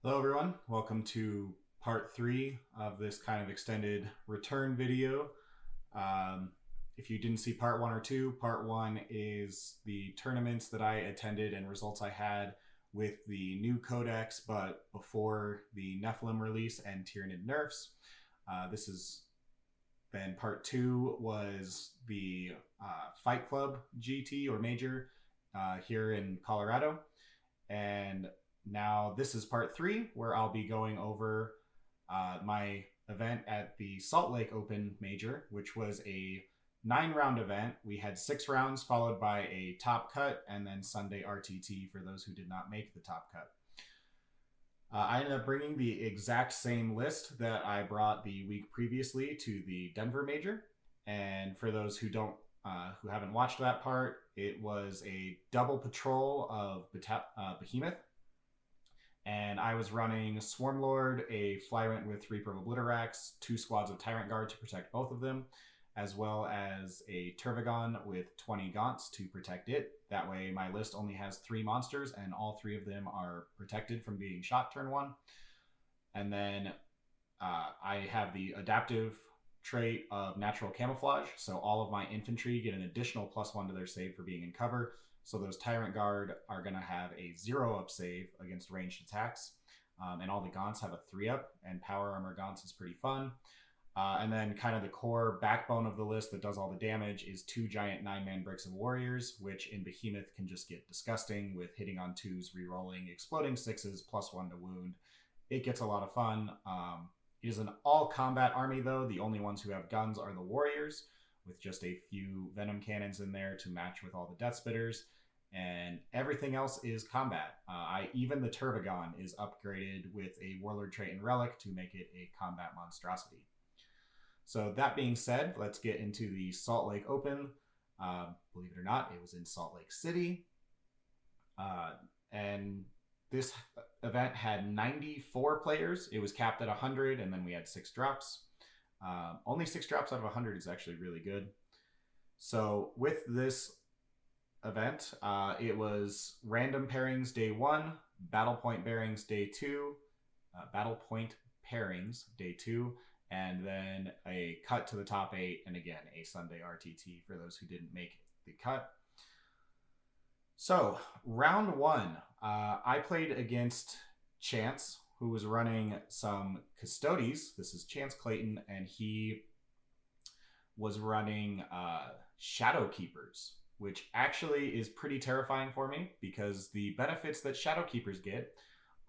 Hello everyone, welcome to part 3 of this kind of extended return video. If you didn't see part 1 or 2, part 1 is the tournaments that I attended and results I had with the new codex, but before the Nephilim release and Tyranid nerfs. Then part 2 was the Fight Club GT or Major here in Colorado. And now this is part 3, where I'll be going over my event at the Salt Lake Open Major, which was a 9-round event. We had 6 rounds followed by a top cut and then Sunday RTT for those who did not make the top cut. I ended up bringing the exact same list that I brought the week previously to the Denver Major. And for those who haven't watched that part, it was a double patrol of Behemoth. And I was running Swarmlord, a Flyrant with Reaper of Obliterax, 2 squads of Tyrant Guard to protect both of them, as well as a Tervigon with 20 Gaunts to protect it. That way my list only has 3 monsters, and all 3 of them are protected from being shot turn 1. And then I have the adaptive trait of natural camouflage, so all of my infantry get an additional +1 to their save for being in cover. So those Tyrant Guard are going to have a 0-up save against ranged attacks. And all the Gaunts have a 3-up, and Power Armor Gaunts is pretty fun. And then kind of the core backbone of the list that does all the damage is 2 giant 9-man Bricks of Warriors, which in Behemoth can just get disgusting with hitting on 2s, rerolling, exploding 6s, +1 to wound. It gets a lot of fun. It is an all-combat army, though. The only ones who have guns are the Warriors, with just a few Venom Cannons in there to match with all the Death Spitters. And everything else is combat. Even the Tervigon is upgraded with a Warlord trait and relic to make it a combat monstrosity. So that being said, let's get into the Salt Lake Open. Believe it or not, it was in Salt Lake City. And this event had 94 players. It was capped at 100, and then we had 6 drops. Only 6 drops out of 100 is actually really good. So with this event, it was random pairings day 1, battle point pairings day 2, and then a cut to the top 8, and again a Sunday RTT for those who didn't make the cut. So round 1, I played against Chance, who was running some Custodes. This is Chance Clayton, and he was running Shadow Keepers, which actually is pretty terrifying for me, because the benefits that Shadow Keepers get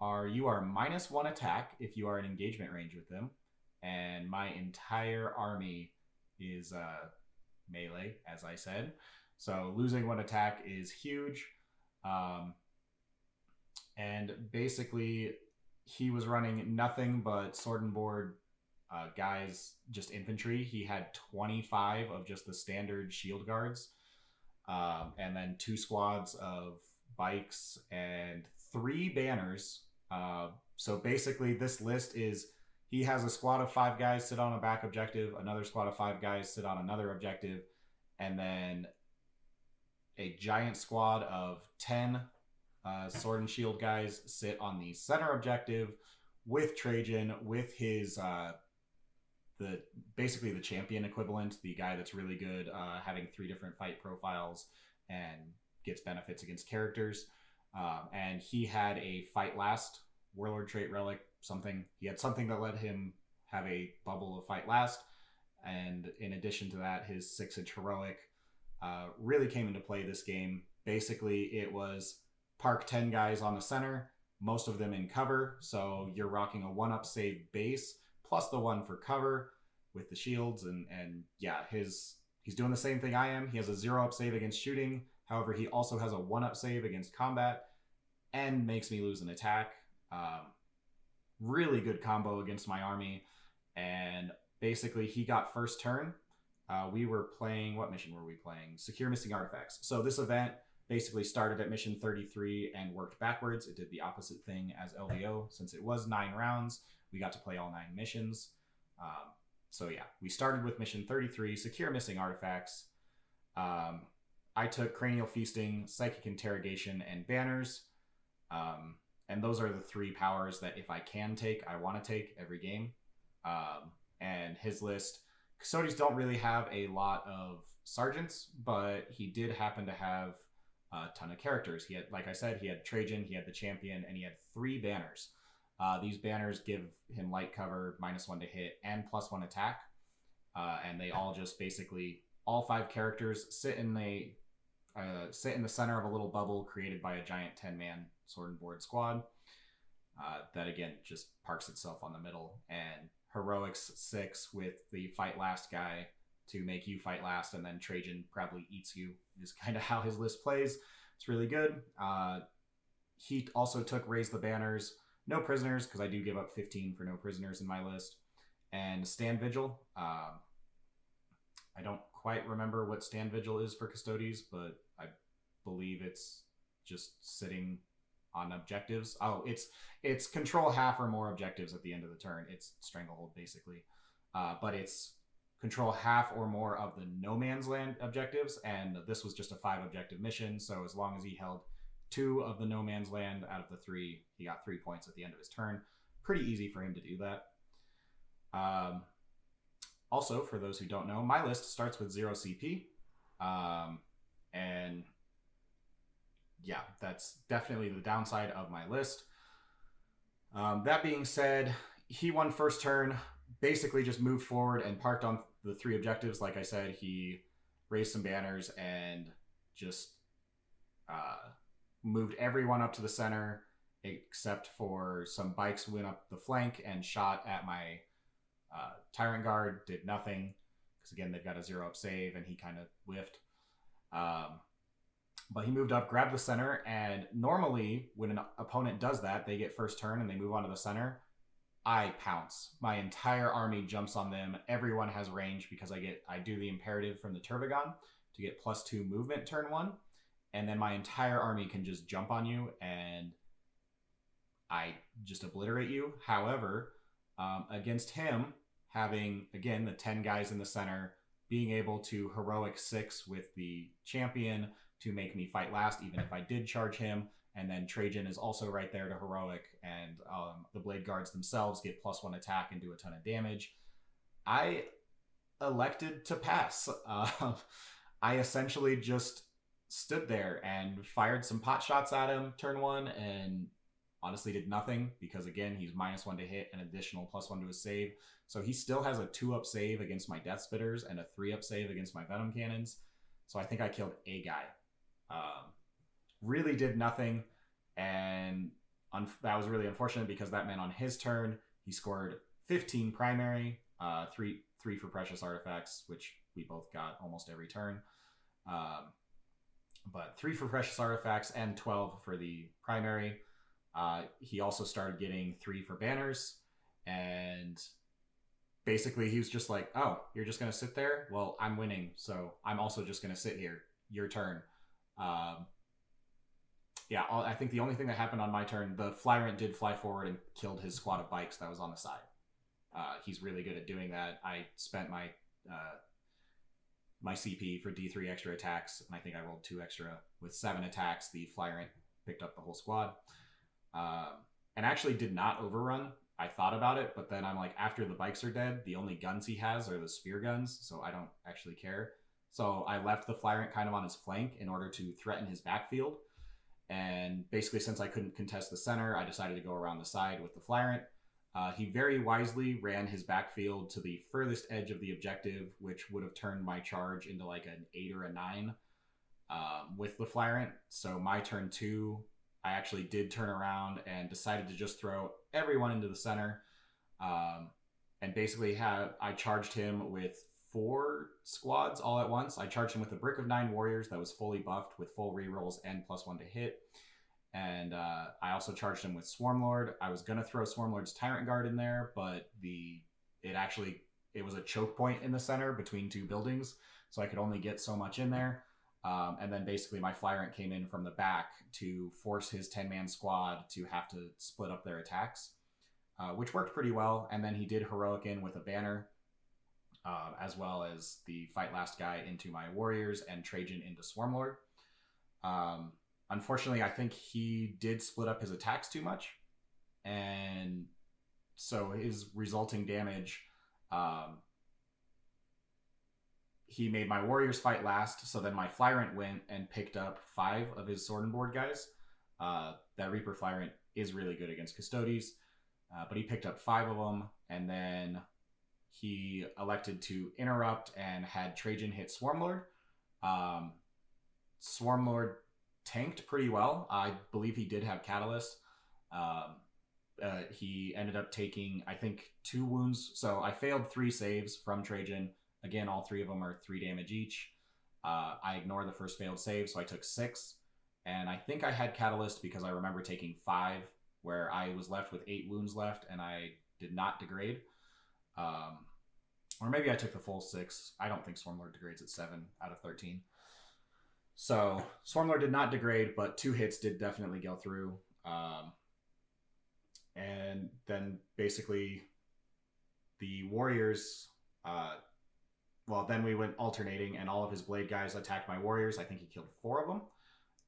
are you are -1 attack if you are in engagement range with them, and my entire army is melee, as I said. So losing 1 attack is huge. And basically, he was running nothing but sword and board guys, just infantry. He had 25 of just the standard shield guards. And then 2 squads of bikes and 3 banners. So basically this list is, he has a squad of 5 guys sit on a back objective, another squad of 5 guys sit on another objective, and then a giant squad of 10 sword and shield guys sit on the center objective with Trajan, with his basically the champion equivalent, the guy that's really good, having 3 different fight profiles and gets benefits against characters. And he had a Fight Last Warlord trait relic, something. He had something that let him have a bubble of Fight Last. And in addition to that, his 6-inch heroic really came into play this game. Basically, it was park 10 guys on the center, most of them in cover. So you're rocking a 1-up save base plus the 1 for cover with the shields. And yeah, he's doing the same thing I am. He has a 0-up save against shooting. However, he also has a 1-up save against combat and makes me lose an attack. Really good combo against my army. And basically, he got first turn. We were playing, what mission were we playing? Secure Missing Artifacts. So this event basically started at mission 33 and worked backwards. It did the opposite thing as LVO. Since it was 9 rounds, we got to play all 9 missions. So yeah, we started with mission 33, Secure Missing Artifacts. I took Cranial Feasting, Psychic Interrogation, and Banners. And those are the 3 powers that if I can take, I want to take every game. And his list, Custodians don't really have a lot of sergeants, but he did happen to have a ton of characters. He had, like I said, he had Trajan, he had the champion, and he had 3 banners. These banners give him light cover, -1 to hit, and +1 attack. And they all just basically, all 5 characters sit in the center of a little bubble created by a giant 10-man sword and board squad. That again just parks itself on the middle, and heroics 6 with the fight last guy to make you fight last, and then Trajan probably eats you is kind of how his list plays. It's really good. He also took raise the banners, no prisoners, because I do give up 15 for no prisoners in my list, and stand vigil. I don't quite remember what stand vigil is for Custodes, but I believe it's just sitting on objectives. Oh, it's control half or more objectives at the end of the turn. It's stranglehold basically, but it's control half or more of the no man's land objectives, and this was just a 5 objective mission. So as long as he held 2 of the no man's land out of the 3, he got 3 points at the end of his turn. Pretty easy for him to do that. Also, for those who don't know, my list starts with 0 CP, and yeah, that's definitely the downside of my list. That being said, he won first turn, basically just moved forward and parked on the 3 objectives. Like I said, he raised some banners and just moved everyone up to the center, except for some bikes went up the flank and shot at my Tyrant Guard. Did nothing, because again, they've got a 0 up save, and he kind of whiffed. But he moved up, grabbed the center, and normally when an opponent does that, they get first turn and they move on to the center. I pounce. My entire army jumps on them. Everyone has range because I do the imperative from the Tervigon to get +2 movement turn 1, and then my entire army can just jump on you and I just obliterate you. However, against him, having again the 10 guys in the center, being able to heroic 6 with the champion to make me fight last, even if I did charge him. And then Trajan is also right there to heroic, and the Blade Guards themselves get +1 attack and do a ton of damage. I elected to pass. I essentially just stood there and fired some pot shots at him turn 1, and honestly did nothing, because again, he's -1 to hit, an additional +1 to his save. So he still has a 2 up save against my Death Spitters and a 3 up save against my Venom Cannons. So I think I killed a guy. Really did nothing, and that was really unfortunate, because that meant on his turn he scored 15 primary, 3 for precious artifacts, which we both got almost every turn, but 3 for precious artifacts and 12 for the primary. He also started getting 3 for banners, and basically he was just like, oh, you're just gonna sit there? Well, I'm winning, so I'm also just gonna sit here. Your turn. Yeah, I think the only thing that happened on my turn, the Flyrant did fly forward and killed his squad of bikes that was on the side. He's really good at doing that. I spent my my CP for D3 extra attacks, and I think I rolled 2 extra. With 7 attacks, the Flyrant picked up the whole squad. And actually did not overrun. I thought about it, but then I'm like, after the bikes are dead, the only guns he has are the spear guns, so I don't actually care. So I left the Flyrant kind of on his flank in order to threaten his backfield. And basically, since I couldn't contest the center, I decided to go around the side with the Flyrant. He very wisely ran his backfield to the furthest edge of the objective, which would have turned my charge into like an 8 or a 9 with the Flyrant. So my turn 2, I actually did turn around and decided to just throw everyone into the center. And basically I charged him with 4 squads all at once. I charged him with a Brick of 9 Warriors that was fully buffed with full rerolls and +1 to hit. And I also charged him with Swarmlord. I was going to throw Swarmlord's Tyrant Guard in there, but it was a choke point in the center between 2 buildings, so I could only get so much in there. And then basically my Flyrant came in from the back to force his 10-man squad to have to split up their attacks, which worked pretty well. And then he did heroic in with a banner, as well as the fight last guy into my warriors and Trajan into Swarmlord. unfortunately, I think he did split up his attacks too much, and so his resulting damage, he made my warriors fight last. So then my Flyrant went and picked up 5 of his sword and board guys. That Reaper Flyrant is really good against Custodes, but he picked up 5 of them, and then he elected to interrupt and had Trajan hit Swarmlord. Swarmlord tanked pretty well. I believe he did have Catalyst. He ended up taking, I think, 2 wounds. So I failed 3 saves from Trajan. Again, all 3 of them are 3 damage each. I ignored the first failed save, so I took 6. And I think I had Catalyst because I remember taking 5, where I was left with 8 wounds left, and I did not degrade. Or maybe I took the full 6. I don't think Swarmlord degrades at 7 out of 13. So Swarmlord did not degrade, but 2 hits did definitely go through. And then basically the warriors, then we went alternating, and all of his blade guys attacked my warriors. I think he killed 4 of them.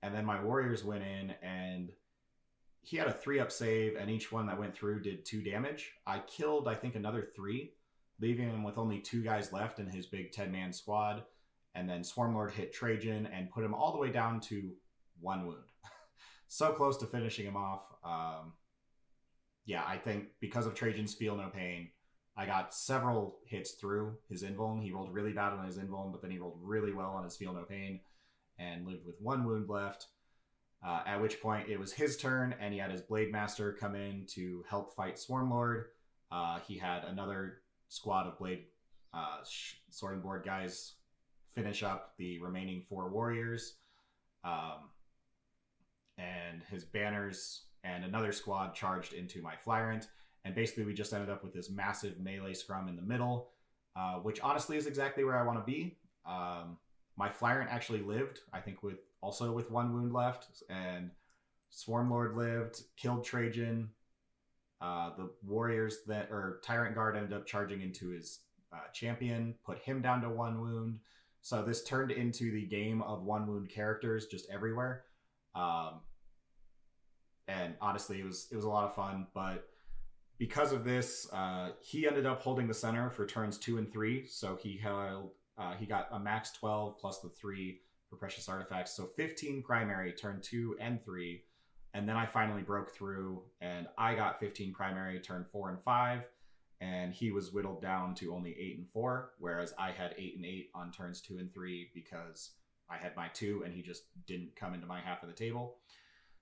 And then my warriors went in, and he had a 3-up save, and each one that went through did 2 damage. I killed, I think, another 3, leaving him with only 2 guys left in his big 10-man squad. And then Swarmlord hit Trajan and put him all the way down to 1 wound. So close to finishing him off. I think because of Trajan's Feel No Pain, I got several hits through his invuln. He rolled really bad on his invuln, but then he rolled really well on his Feel No Pain and lived with 1 wound left. At which point it was his turn, and he had his Blade Master come in to help fight Swarmlord. He had another squad of Blade sword and board guys finish up the remaining 4 warriors. And his banners and another squad charged into my Flyrant. And basically we just ended up with this massive melee scrum in the middle, which honestly is exactly where I want to be. My Flyrant actually lived, I think, with 1 wound left, and Swarmlord lived, killed Trajan. The warriors Tyrant Guard ended up charging into his champion, put him down to 1 wound. So this turned into the game of 1 wound characters just everywhere. And honestly, it was a lot of fun, but because of this, he ended up holding the center for turns 2 and 3. So he got a max 12 plus the 3 for precious artifacts. So 15 primary turn 2 and 3. And then I finally broke through, and I got 15 primary turn 4 and 5. And he was whittled down to only 8 and 4, whereas I had 8 and 8 on turns 2 and 3 because I had my 2 and he just didn't come into my half of the table.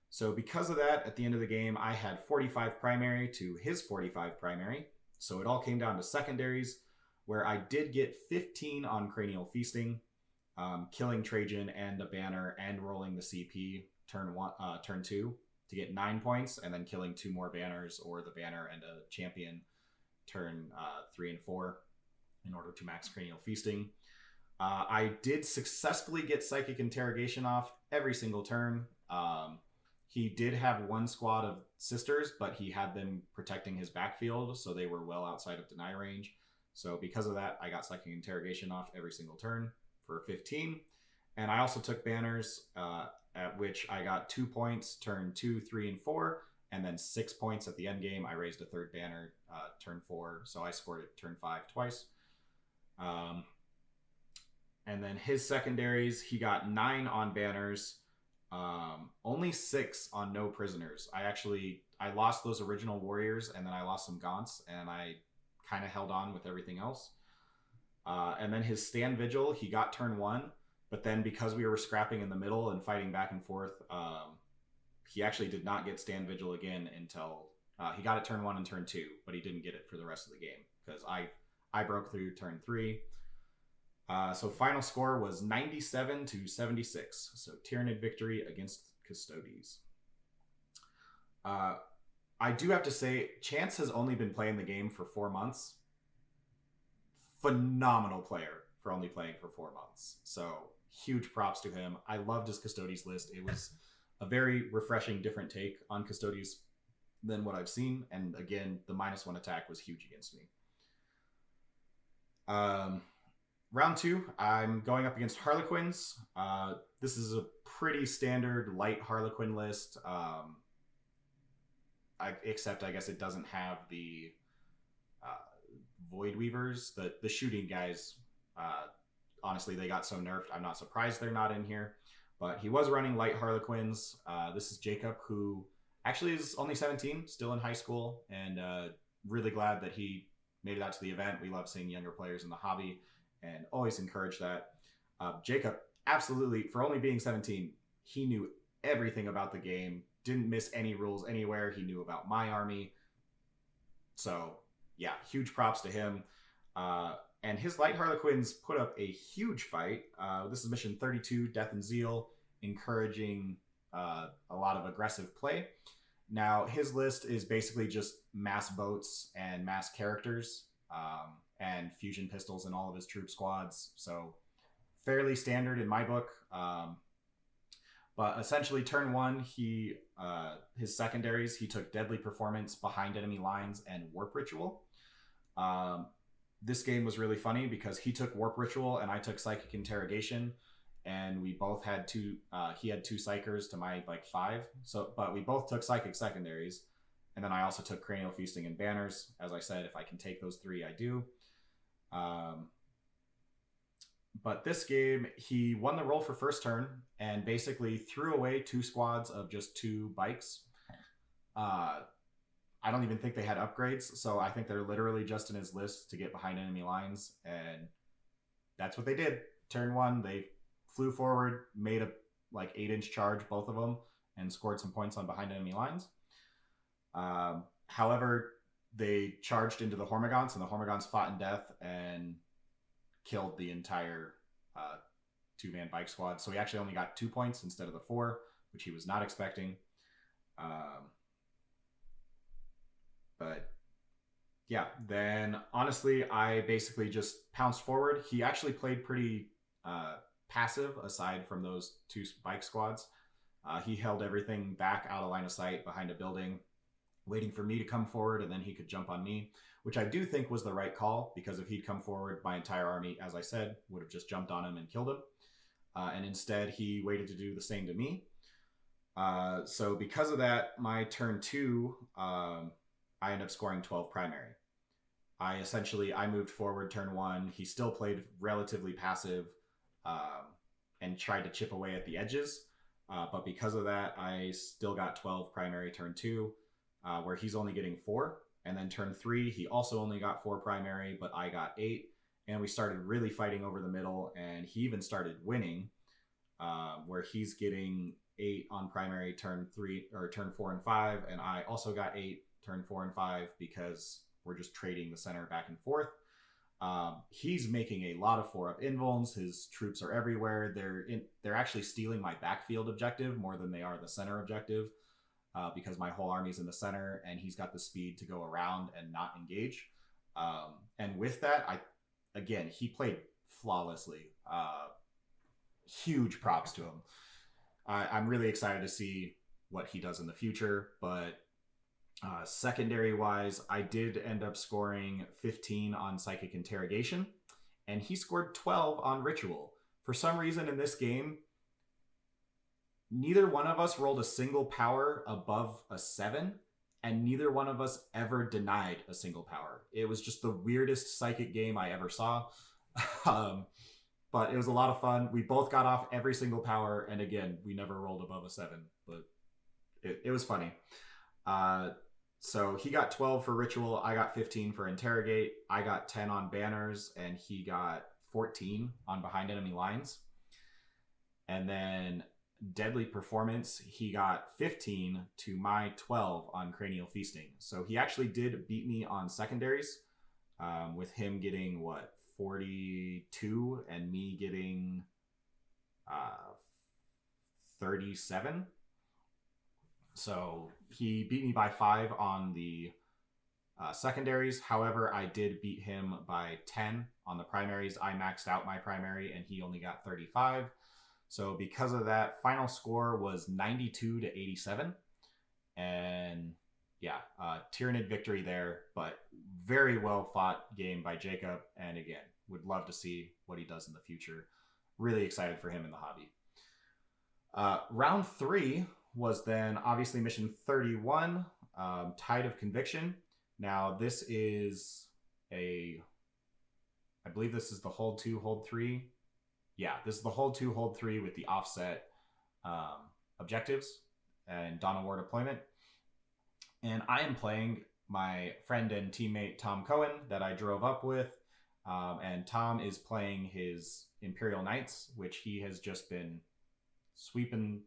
So because of that, at the end of the game, I had 45 primary to his 45 primary. So it all came down to secondaries, where I did get 15 on Cranial Feasting, killing Trajan and a banner and rolling the CP turn 2 to get 9 points, and then killing 2 more banners or the banner and a champion turn 3 and 4 in order to max Cranial Feasting. I did successfully get Psychic Interrogation off every single turn. He did have 1 squad of sisters, but he had them protecting his backfield, so they were well outside of deny range. So because of that, I got Psychic Interrogation off every single turn for 15. And I also took banners, at which I got 2 points turn 2, 3, and 4, and then 6 points at the end game. I raised a 3rd banner turn 4, so I scored it turn 5 twice. And then his secondaries, he got 9 on banners, only 6 on no prisoners. I lost those original warriors, and then I lost some gaunts, and I kind of held on with everything else. And then his stand vigil, he got turn 1, but then because we were scrapping in the middle and fighting back and forth, he actually did not get stand vigil again until he got it turn 1 and turn 2, but he didn't get it for the rest of the game because I broke through turn 3. So final score was 97 to 76. So Tyranid victory against Custodes. I do have to say, Chance has only been playing the game for 4 months. Phenomenal player for only playing for 4 months. So huge props to him. I loved his Custodes list. It was a very refreshing, different take on Custodes than what I've seen. And again, the -1 attack was huge against me. round 2, I'm going up against Harlequins. This is a pretty standard light Harlequin list, except I guess it doesn't have the Void Weavers. The shooting guys, honestly, they got so nerfed. I'm not surprised they're not in here. But he was running light Harlequins. This is Jacob, who actually is only 17, still in high school, and really glad that he made it out to the event. We love seeing younger players in the hobby and always encourage that. Jacob, absolutely, for only being 17, he knew everything about the game, didn't miss any rules anywhere. He knew about my army. So, yeah, huge props to him. And his light Harlequins put up a huge fight. This is mission 32, Death and Zeal, encouraging a lot of aggressive play. Now, his list is basically just mass boats and mass characters, and fusion pistols in all of his troop squads. So, fairly standard in my book. But essentially, turn 1, his secondaries, he took Deadly Performance, Behind Enemy Lines, and Warp Ritual. This game was really funny because he took Warp Ritual and I took Psychic Interrogation, and we both had two. He had 2 Psychers to my 5. But we both took Psychic secondaries, and then I also took Cranial Feasting and Banners. As I said, if I can take those 3, I do. But this game, he won the roll for first turn and basically threw away 2 squads of just 2 bikes. I don't even think they had upgrades, so I think they're literally just in his list to get behind enemy lines, and that's what they did. Turn 1, they flew forward, made a 8-inch charge, both of them, and scored some points on behind enemy lines. However, they charged into the Hormagaunts, and the Hormagaunts fought in death and killed the entire 2-man bike squad. So he actually only got 2 points instead of the 4, which he was not expecting. But yeah, then honestly, I basically just pounced forward. He actually played pretty passive aside from those 2 bike squads. He held everything back out of line of sight behind a building, waiting for me to come forward, and then he could jump on me, which I do think was the right call, because if he'd come forward, my entire army, as I said, would have just jumped on him and killed him. And instead, he waited to do the same to me. So because of that, my turn 2, I ended up scoring 12 primary. I moved forward turn 1. He still played relatively passive and tried to chip away at the edges. But because of that, I still got 12 primary turn 2, where he's only getting 4. And then turn 3, he also only got 4 primary, but I got 8. And we started really fighting over the middle, and he even started winning, where he's getting 8 on primary turn 3 or turn 4 and 5, and I also got 8 turn 4 and 5 because we're just trading the center back and forth. He's making a lot of 4-up invulns. His troops are everywhere. They're actually stealing my backfield objective more than they are the center objective, because my whole army's in the center, and he's got the speed to go around and not engage. And with that, he played flawlessly. Huge props to him. I'm really excited to see what he does in the future, but secondary wise, I did end up scoring 15 on Psychic Interrogation, and he scored 12 on Ritual. For some reason in this game, neither one of us rolled a single power above a 7, and neither one of us ever denied a single power. It was just the weirdest Psychic game I ever saw. But it was a lot of fun. We both got off every single power, and again, we never rolled above a 7, but it was funny. So he got 12 for Ritual, I got 15 for Interrogate, I got 10 on Banners, and he got 14 on Behind Enemy Lines. And then Deadly Performance, he got 15 to my 12 on Cranial Feasting. So he actually did beat me on secondaries, with him getting, 42 and me getting 37. So he beat me by 5 on the secondaries. However, I did beat him by 10 on the primaries. I maxed out my primary and he only got 35. So because of that, final score was 92 to 87. And yeah, Tyrant victory there, but very well fought game by Jacob. And again, would love to see what he does in the future. Really excited for him in the hobby. Round 3 was then obviously mission 31, Tide of Conviction. Now this is I believe this is the hold 2, hold 3. Yeah, this is the hold 2, hold 3 with the offset objectives and Dawn of War deployment. And I am playing my friend and teammate Tom Cohen that I drove up with. And Tom is playing his Imperial Knights, which he has just been sweeping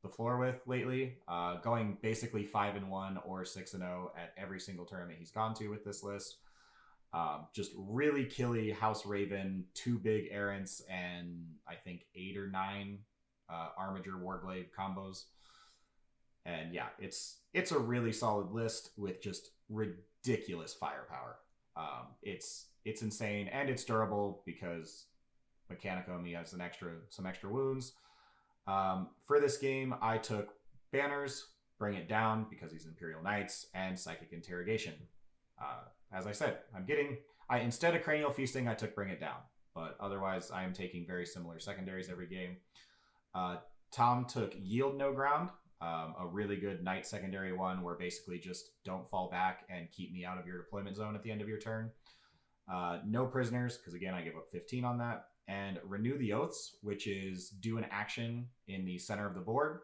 the floor with lately, going basically 5-1 or 6-0 at every single tournament he's gone to with this list. Just really killy House Raven, 2 big errants, and I think 8 or 9 Armiger Warglaive combos. And yeah, it's a really solid list with just ridiculous firepower. It's insane, and it's durable because Mechanicum has some extra wounds. For this game, I took Banners, Bring It Down because he's Imperial Knights, and Psychic Interrogation. As I said, instead of Cranial Feasting, I took Bring It Down, but otherwise I am taking very similar secondaries every game. Tom took Yield No Ground, a really good Knight secondary one where basically just don't fall back and keep me out of your deployment zone at the end of your turn. No Prisoners, because again, I give up 15 on that. And Renew the Oaths, which is do an action in the center of the board.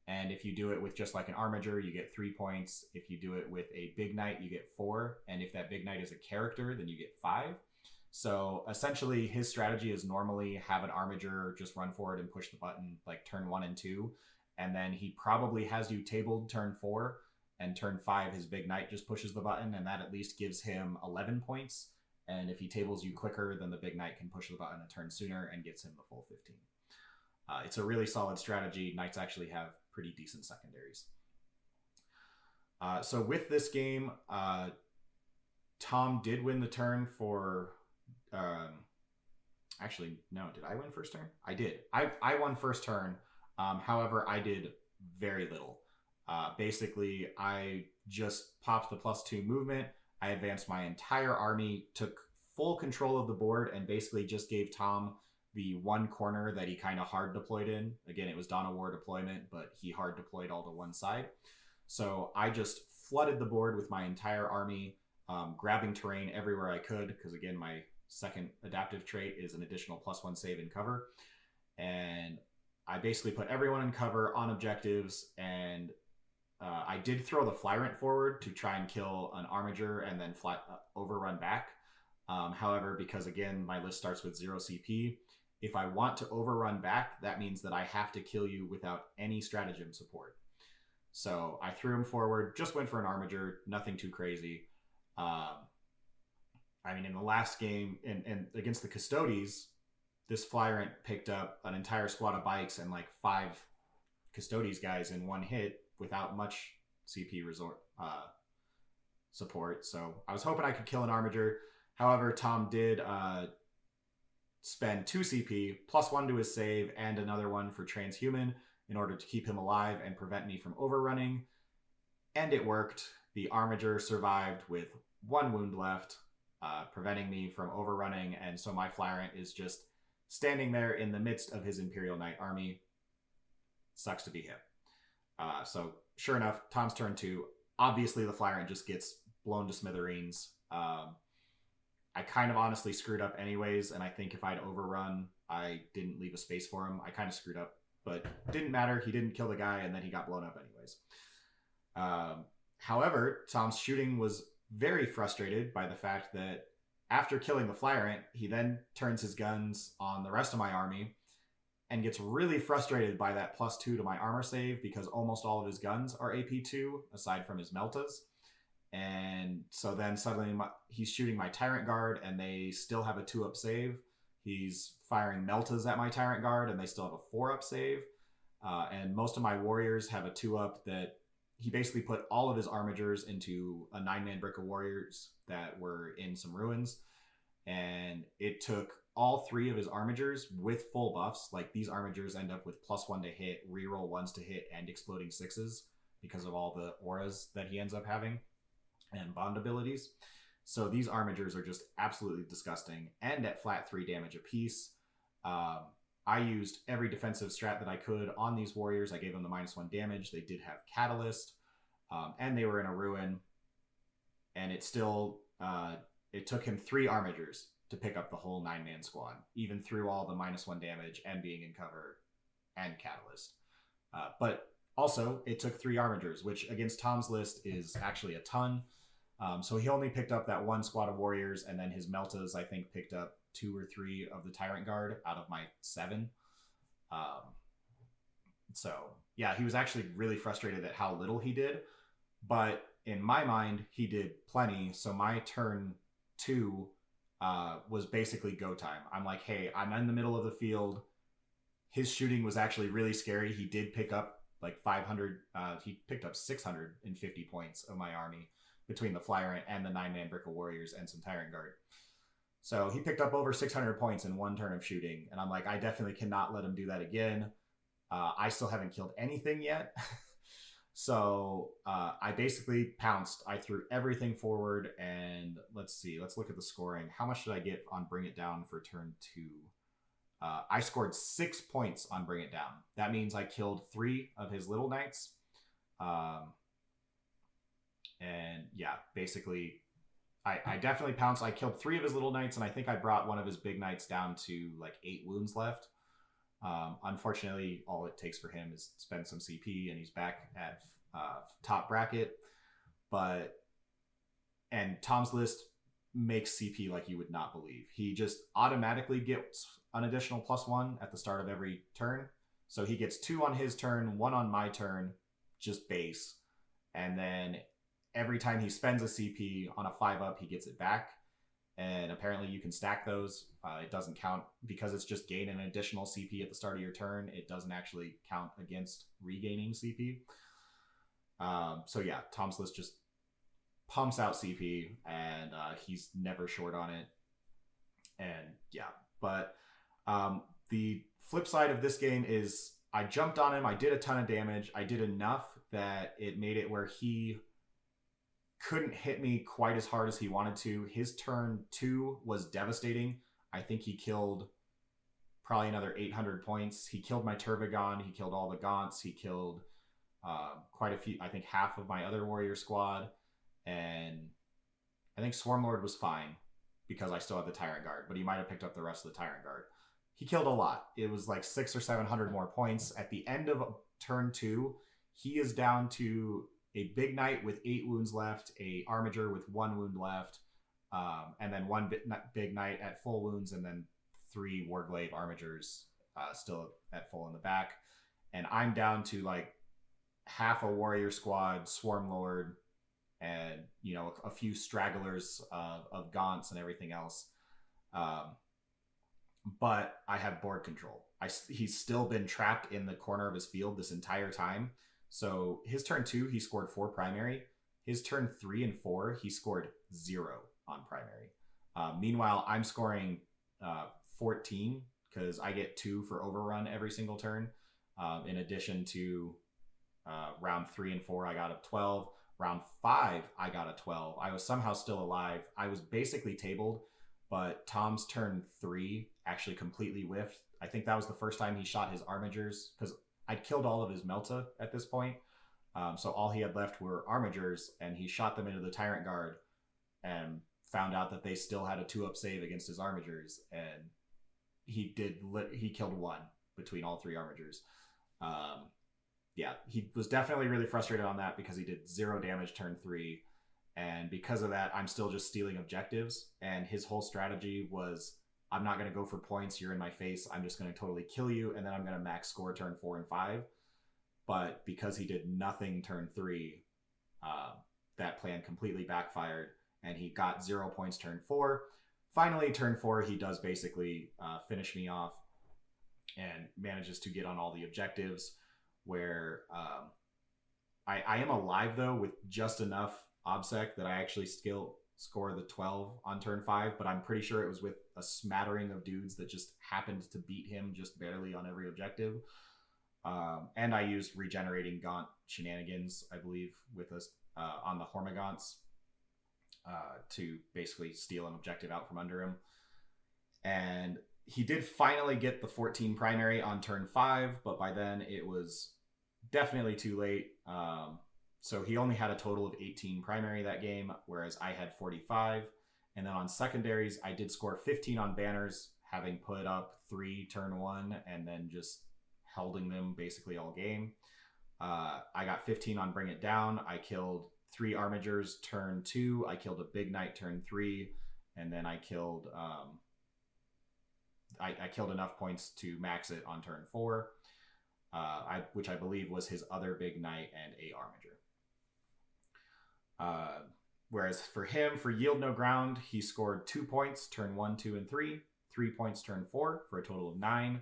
And if you do it with just like an Armiger, you get 3 points. If you do it with a Big Knight, you get 4. And if that Big Knight is a character, then you get 5. So essentially, his strategy is normally have an Armiger just run forward and push the button like turn 1 and 2. And then he probably has you tabled turn 4. And turn 5, his Big Knight just pushes the button. And that at least gives him 11 points. And if he tables you quicker, then the Big Knight can push the button a turn sooner and gets him the full 15. It's a really solid strategy. Knights actually have pretty decent secondaries. So with this game, Tom did win the turn for... actually, no, did I win first turn? I did. I won first turn. However, I did very little. Basically, I just popped the +2 movement. I advanced my entire army, took full control of the board, and basically just gave Tom the one corner that he kind of hard deployed in. Again, it was Dawn of War deployment, but he hard deployed all to one side. So I just flooded the board with my entire army, grabbing terrain everywhere I could, because again, my second adaptive trait is an additional +1 save and cover. And I basically put everyone in cover on objectives, and I did throw the Flyrant forward to try and kill an Armiger and then overrun back. However, because again, my list starts with 0 CP, if I want to overrun back, that means that I have to kill you without any stratagem support. So I threw him forward, just went for an Armiger, nothing too crazy. I mean, in the last game, and against the Custodes, this Flyrant picked up an entire squad of bikes and like 5 Custodes guys in one hit without much CP support. So I was hoping I could kill an Armiger. However, Tom did spend 2 CP, +1 to his save, and another one for Transhuman in order to keep him alive and prevent me from overrunning. And it worked. The Armiger survived with 1 wound left, preventing me from overrunning. And so my Flyrant is just standing there in the midst of his Imperial Knight army. Sucks to be him. So sure enough, Tom's turn 2. Obviously, the Flyrant just gets blown to smithereens. I kind of honestly screwed up anyways, and I think if I'd overrun, I didn't leave a space for him. I kind of screwed up, but didn't matter. He didn't kill the guy, and then he got blown up anyways. However, Tom's shooting was very frustrated by the fact that after killing the Flyrant, he then turns his guns on the rest of my army and gets really frustrated by that +2 to my armor save because almost all of his guns are AP2, aside from his Meltas. And so then suddenly he's shooting my Tyrant Guard and they still have a 2-up save. He's firing Meltas at my Tyrant Guard and they still have a 4-up save. And most of my warriors have a 2-up that he basically put all of his Armigers into a 9-man brick of warriors that were in some ruins. And it took all 3 of his Armigers with full buffs. Like these Armigers end up with +1 to hit, reroll 1s to hit, and exploding 6s because of all the auras that he ends up having and bond abilities. So these armigers are just absolutely disgusting, and at flat 3 damage apiece. I used every defensive strat that I could on these warriors. I gave them the -1 damage. They did have Catalyst, and they were in a ruin. And it still, it took him 3 armigers to pick up the whole 9-man squad, even through all the -1 damage and being in cover and Catalyst. But also, it took 3 armigers, which against Tom's list is actually a ton. So he only picked up that 1 squad of warriors, and then his Meltas, I think, picked up 2 or 3 of the Tyrant Guard out of my 7. So yeah, he was actually really frustrated at how little he did, but in my mind, he did plenty. So my turn 2 was basically go time. I'm like, hey, I'm in the middle of the field. His shooting was actually really scary. He did pick up like 500. He picked up 650 points of my army between the Flyrant and the 9-man Brick of Warriors and some Tyrant Guard. So he picked up over 600 points in 1 turn of shooting. And I'm like, I definitely cannot let him do that again. I still haven't killed anything yet. So I basically pounced. I threw everything forward, and let's see. Let's look at the scoring. How much did I get on Bring It Down for turn 2? I scored 6 points on Bring It Down. That means I killed 3 of his little knights. And yeah, basically, I definitely pounced. I killed 3 of his little knights, and I think I brought one of his big knights down to like 8 wounds left. Unfortunately, all it takes for him is spend some CP, and he's back at top bracket. And Tom's list makes CP like you would not believe. He just automatically gets an additional +1 at the start of every turn. So he gets 2 on his turn, 1 on my turn, just base. And then every time he spends a CP on a 5-up, he gets it back. And apparently you can stack those. It doesn't count because it's just gain an additional CP at the start of your turn. It doesn't actually count against regaining CP. So yeah, Tom's list just pumps out CP, and he's never short on it. And yeah, but the flip side of this game is I jumped on him. I did a ton of damage. I did enough that it made it where he couldn't hit me quite as hard as he wanted to. His turn 2 was devastating. I think he killed probably another 800 points. He killed my Tervigon. He killed all the Gaunts. He killed quite a few, I think half of my other warrior squad. And I think Swarmlord was fine because I still had the Tyrant Guard, but he might have picked up the rest of the Tyrant Guard. He killed a lot. It was like 600 or 700 more points. At the end of turn 2, he is down to a big knight with 8 wounds left, a armiger with 1 wound left, and then 1 big knight at full wounds, and then 3 warglaive armigers still at full in the back. And I'm down to like half a warrior squad, Swarmlord, and a few stragglers of Gaunts and everything else. But I have board control. He's still been trapped in the corner of his field this entire time. So his turn 2, he scored 4 primary. His turn 3 and 4, he scored 0 on primary. Meanwhile, I'm scoring 14 because I get 2 for overrun every single turn. In addition to round 3 and 4, I got a 12. Round 5, I got a 12. I was somehow still alive. I was basically tabled, but Tom's turn 3 actually completely whiffed. I think that was the first time he shot his armigers because I'd killed all of his Melta at this point. So all he had left were armigers, and he shot them into the Tyrant Guard and found out that they still had a 2-up save against his armigers, and he killed 1 between all 3 armigers. Yeah, he was definitely really frustrated on that because he did 0 damage turn 3, and because of that, I'm still just stealing objectives, and his whole strategy was, I'm not going to go for points, you're in my face, I'm just going to totally kill you, and then I'm going to max score turn 4 and 5. But because he did nothing turn 3, that plan completely backfired, and he got 0 points turn 4. Finally, turn 4, he does basically finish me off and manages to get on all the objectives, where I am alive, though, with just enough OBSEC that I actually score the 12 on turn 5, but I'm pretty sure it was with a smattering of dudes that just happened to beat him just barely on every objective. And I used regenerating Gaunt shenanigans, I believe, with us on the Hormagaunts. to basically steal an objective out from under him. And he did finally get the 14 primary on turn 5, but by then it was definitely too late. So he only had a total of 18 primary that game, whereas I had 45. And then on secondaries, I did score 15 on banners, having put up 3 turn 1 and then just holding them basically all game. I got 15 on Bring It Down. I killed 3 Armigers turn 2. I killed a Big Knight turn 3. And then I killed... I killed enough points to max it on turn 4, which I believe was his other Big Knight and a Armiger. Whereas for him, for Yield No Ground, he scored 2 points, turn 1, 2, and 3. 3 points, turn 4, for a total of 9.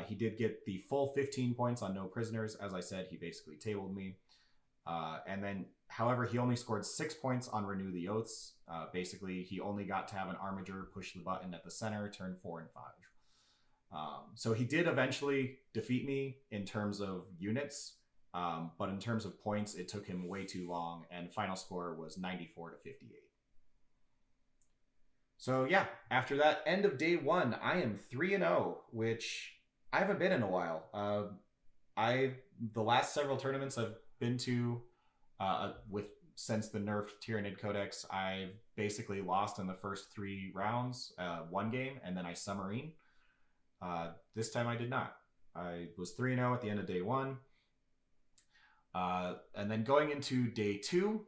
He did get the full 15 points on No Prisoners. As I said, he basically tabled me. And then, however, he only scored 6 points on Renew the Oaths. Basically, he only got to have an Armiger push the button at the center, turn 4 and 5. So he did eventually defeat me in terms of units, but in terms of points, it took him way too long, and final score was 94 to 58. So yeah, after that end of day 1, I am 3-0, which I haven't been in a while. The last several tournaments I've been to since the nerfed Tyrannid Codex, I've basically lost in the first 3 rounds, 1 game, and then I submarine. This time I did not. I was 3-0 at the end of day 1. And then going into day 2,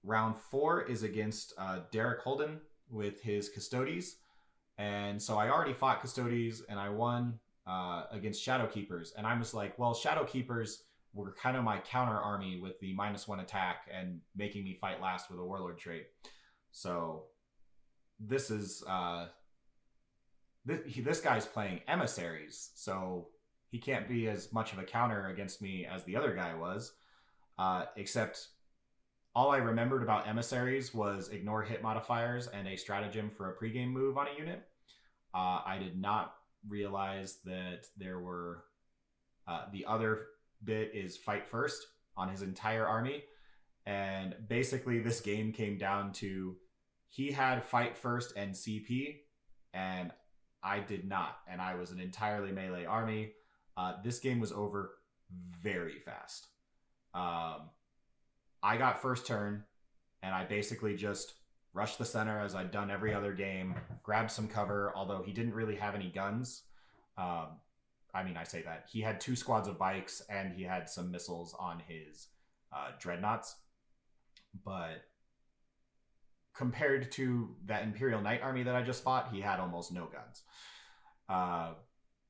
round 4 is against Derek Holden with his Custodes. And so I already fought Custodes and I won against Shadowkeepers. And I was like, well, Shadowkeepers were kind of my counter army with the -1 attack and making me fight last with a Warlord trait. So this is... This guy's playing Emissaries, so he can't be as much of a counter against me as the other guy was. Except all I remembered about Emissaries was ignore hit modifiers and a stratagem for a pregame move on a unit. I did not realize that there were... the other bit is fight first on his entire army. And basically this game came down to he had fight first and CP, and I did not, and I was an entirely melee army. This game was over very fast. I got first turn, and I basically just rushed the center as I'd done every other game, grabbed some cover, although he didn't really have any guns. I mean, I say that. He had 2 squads of bikes, and he had some missiles on his dreadnoughts. But compared to that Imperial Knight army that I just fought, he had almost no guns.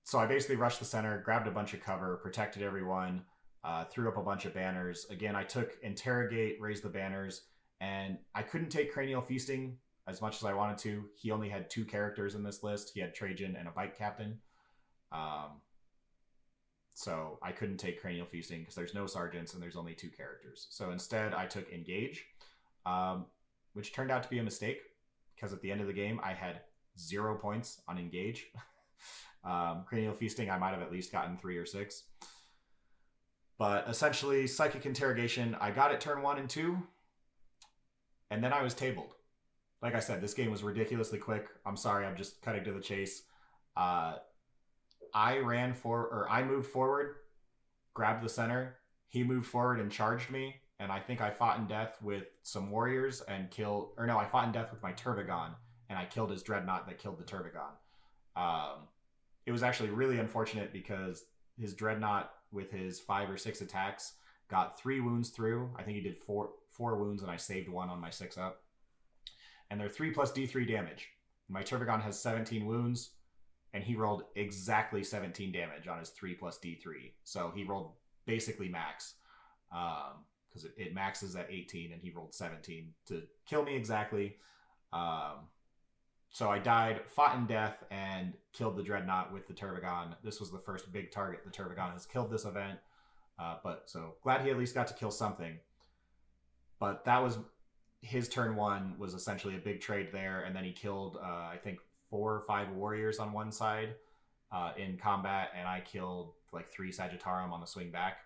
So I basically rushed the center, grabbed a bunch of cover, protected everyone, threw up a bunch of banners. Again, I took Interrogate, raised the banners, and I couldn't take Cranial Feasting as much as I wanted to. He only had 2 characters in this list. He had Trajan and a bike captain. So I couldn't take Cranial Feasting because there's no sergeants and there's only 2 characters. So instead I took Engage, which turned out to be a mistake because at the end of the game I had 0 points on Engage. Cranial Feasting, I might have at least gotten 3 or 6. But essentially, Psychic Interrogation, I got it turn 1 and 2, and then I was tabled. Like I said, this game was ridiculously quick. I'm sorry, I'm just cutting to the chase. I moved forward, grabbed the center. He moved forward and charged me, and I think I fought in death with some warriors and I fought in death with my Tervigon, and I killed his Dreadnought that killed the Tervigon. It was actually really unfortunate because his Dreadnought with his 5 or 6 attacks got 3 wounds through. I think he did 4 wounds, and I saved 1 on my 6 up. And they're 3 plus D3 damage. My Tervigon has 17 wounds, and he rolled exactly 17 damage on his 3 plus D3. So he rolled basically max, because it maxes at 18, and he rolled 17 to kill me exactly. So I died, fought in death, and killed the Dreadnought with the Tervigon. This was the first big target the Tervigon has killed this event. But so glad he at least got to kill something. But that was his turn 1 was essentially a big trade there. And then he killed, I think, 4 or 5 warriors on one side in combat. And I killed like 3 Sagittarium on the swing back.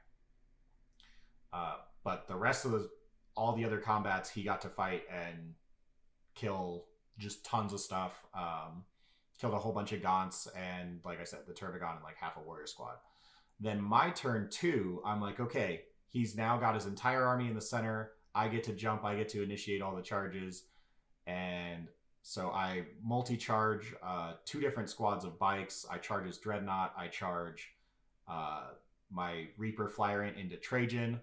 But the rest of all the other combats he got to fight and kill just tons of stuff. Killed a whole bunch of Gaunts and, like I said, the Tervigon and like half a warrior squad. Then my turn 2, I'm like, okay, he's now got his entire army in the center. I get to jump. I get to initiate all the charges. And so I multi-charge 2 different squads of bikes. I charge his Dreadnought. I charge my Reaper Flyrant into Trajan.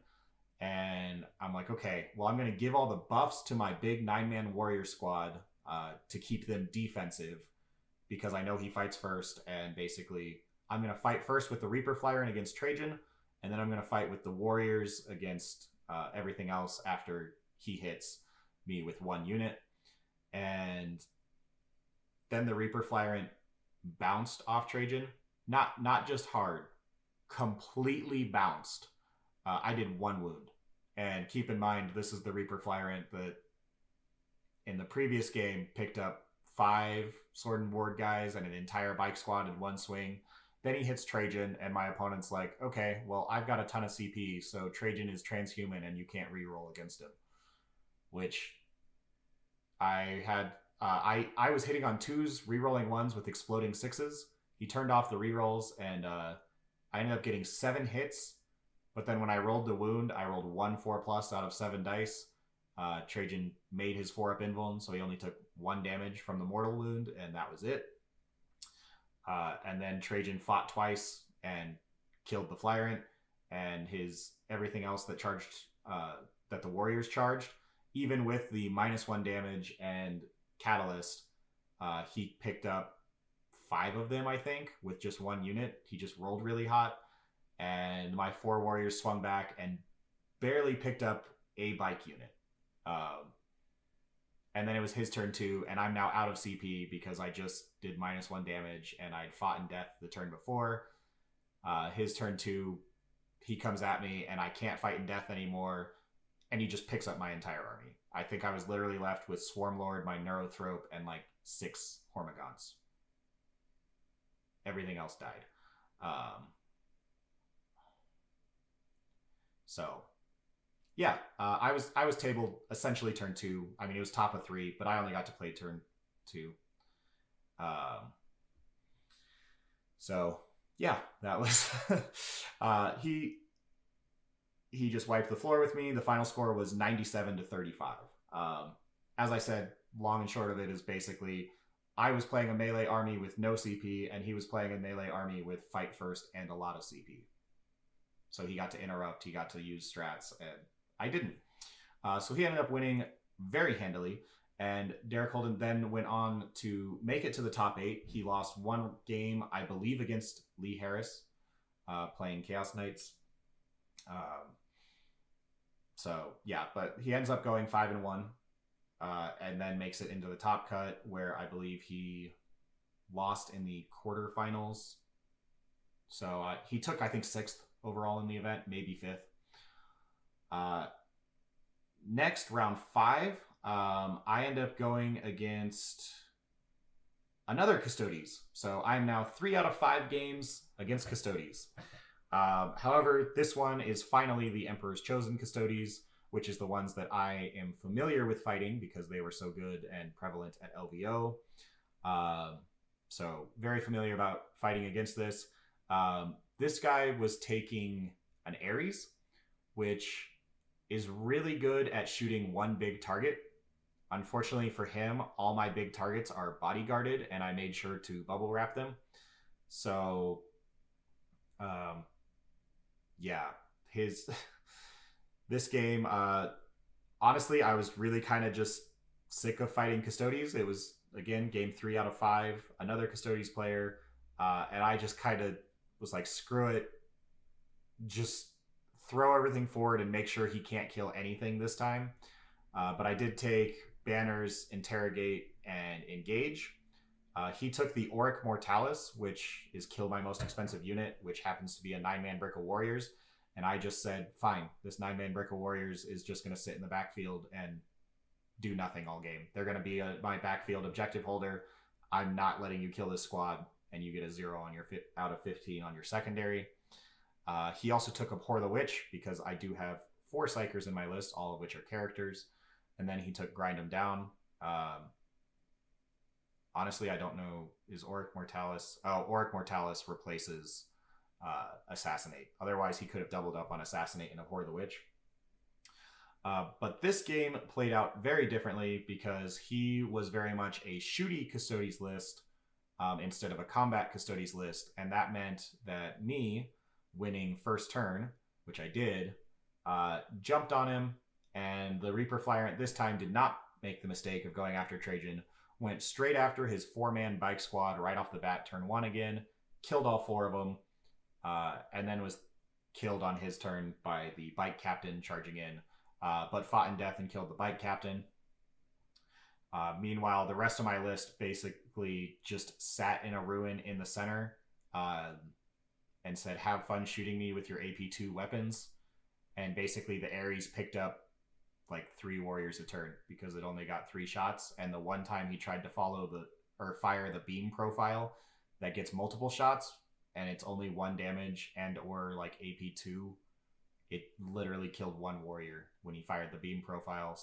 And I'm like, okay, well, I'm going to give all the buffs to my big 9-man warrior squad to keep them defensive because I know he fights first. And basically, I'm going to fight first with the Reaper Flyrant against Trajan, and then I'm going to fight with the warriors against everything else after he hits me with 1 unit. And then the Reaper Flyrant bounced off Trajan. Not just hard, completely bounced. I did 1 wound. And keep in mind, this is the Reaper Flyrant that in the previous game picked up 5 Sword and Ward guys and an entire bike squad in 1 swing. Then he hits Trajan, and my opponent's like, okay, well, I've got a ton of CP, so Trajan is transhuman, and you can't reroll against him. Which I had... I was hitting on 2s, rerolling 1s with exploding 6s. He turned off the rerolls, and I ended up getting 7 hits. But then when I rolled the wound, I rolled 1 4+ out of 7 dice. Trajan made his 4-up invuln, so he only took 1 damage from the mortal wound, and that was it. And then Trajan fought twice and killed the Flyrant, and his everything else that charged, that the warriors charged, even with the -1 damage and Catalyst, he picked up 5 of them, I think, with just 1 unit. He just rolled really hot, and my 4 warriors swung back and barely picked up a bike unit. And then it was his turn 2, and I'm now out of CP because I just did -1 damage, and I'd fought in death the turn before. His turn 2, he comes at me, and I can't fight in death anymore, and he just picks up my entire army. I think I was literally left with Swarmlord, my Neurothrope, and like 6 Hormagaunts. Everything else died. So... yeah, I was tabled essentially turn 2. I mean, it was top of 3, but I only got to play turn 2. So yeah, that was he just wiped the floor with me. The final score was 97-35. As I said, long and short of it is basically I was playing a melee army with no CP, and he was playing a melee army with fight first and a lot of CP. So he got to interrupt, he got to use strats, and I didn't. So he ended up winning very handily, and Derek Holden then went on to make it to the top 8. He lost 1 game, I believe, against Lee Harris, playing Chaos Knights. So yeah, but he ends up going 5-1, and then makes it into the top cut, where I believe he lost in the quarterfinals. So he took, I think, 6th overall in the event, maybe 5th. Next, round 5, I end up going against another Custodes. So I'm now 3 out of 5 games against Custodes. However, this one is finally the Emperor's Chosen Custodes, which is the ones that I am familiar with fighting because they were so good and prevalent at LVO. So very familiar about fighting against this. This guy was taking an Ares, which is really good at shooting 1 big target. Unfortunately for him, all my big targets are bodyguarded, and I made sure to bubble wrap them. So, yeah, this game, honestly, I was really kind of just sick of fighting Custodes. It was, again, game 3 out of 5, another Custodes player, and I just kind of was like, screw it, just throw everything forward and make sure he can't kill anything this time. But I did take Banners, Interrogate, and Engage. He took the Auric Mortalis, which is kill my most expensive unit, which happens to be a 9-man Brick of Warriors. And I just said, fine, this 9-man Brick of Warriors is just going to sit in the backfield and do nothing all game. They're going to be my backfield objective holder. I'm not letting you kill this squad, and you get a 0 on your out of 15 on your secondary. He also took Abhor the Witch because I do have 4 Psychers in my list, all of which are characters. And then he took Grind 'em Down. Honestly, I don't know. Is Auric Mortalis... Oh, Auric Mortalis replaces Assassinate. Otherwise, he could have doubled up on Assassinate and Abhor the Witch. But this game played out very differently because he was very much a shooty Custodes list instead of a combat Custodes list. And that meant that me winning first turn, which I did, jumped on him, and the Reaper Flyrant this time did not make the mistake of going after Trajan, went straight after his 4-man bike squad right off the bat, turn 1 again, killed all 4 of them, and then was killed on his turn by the bike captain charging in, but fought in death and killed the bike captain. Meanwhile, the rest of my list basically just sat in a ruin in the center and said, have fun shooting me with your AP2 weapons. And basically the Ares picked up like 3 warriors a turn because it only got 3 shots. And the one time he tried to fire the beam profile that gets multiple shots and it's only 1 damage and or like AP2, it literally killed 1 warrior when he fired the beam profile.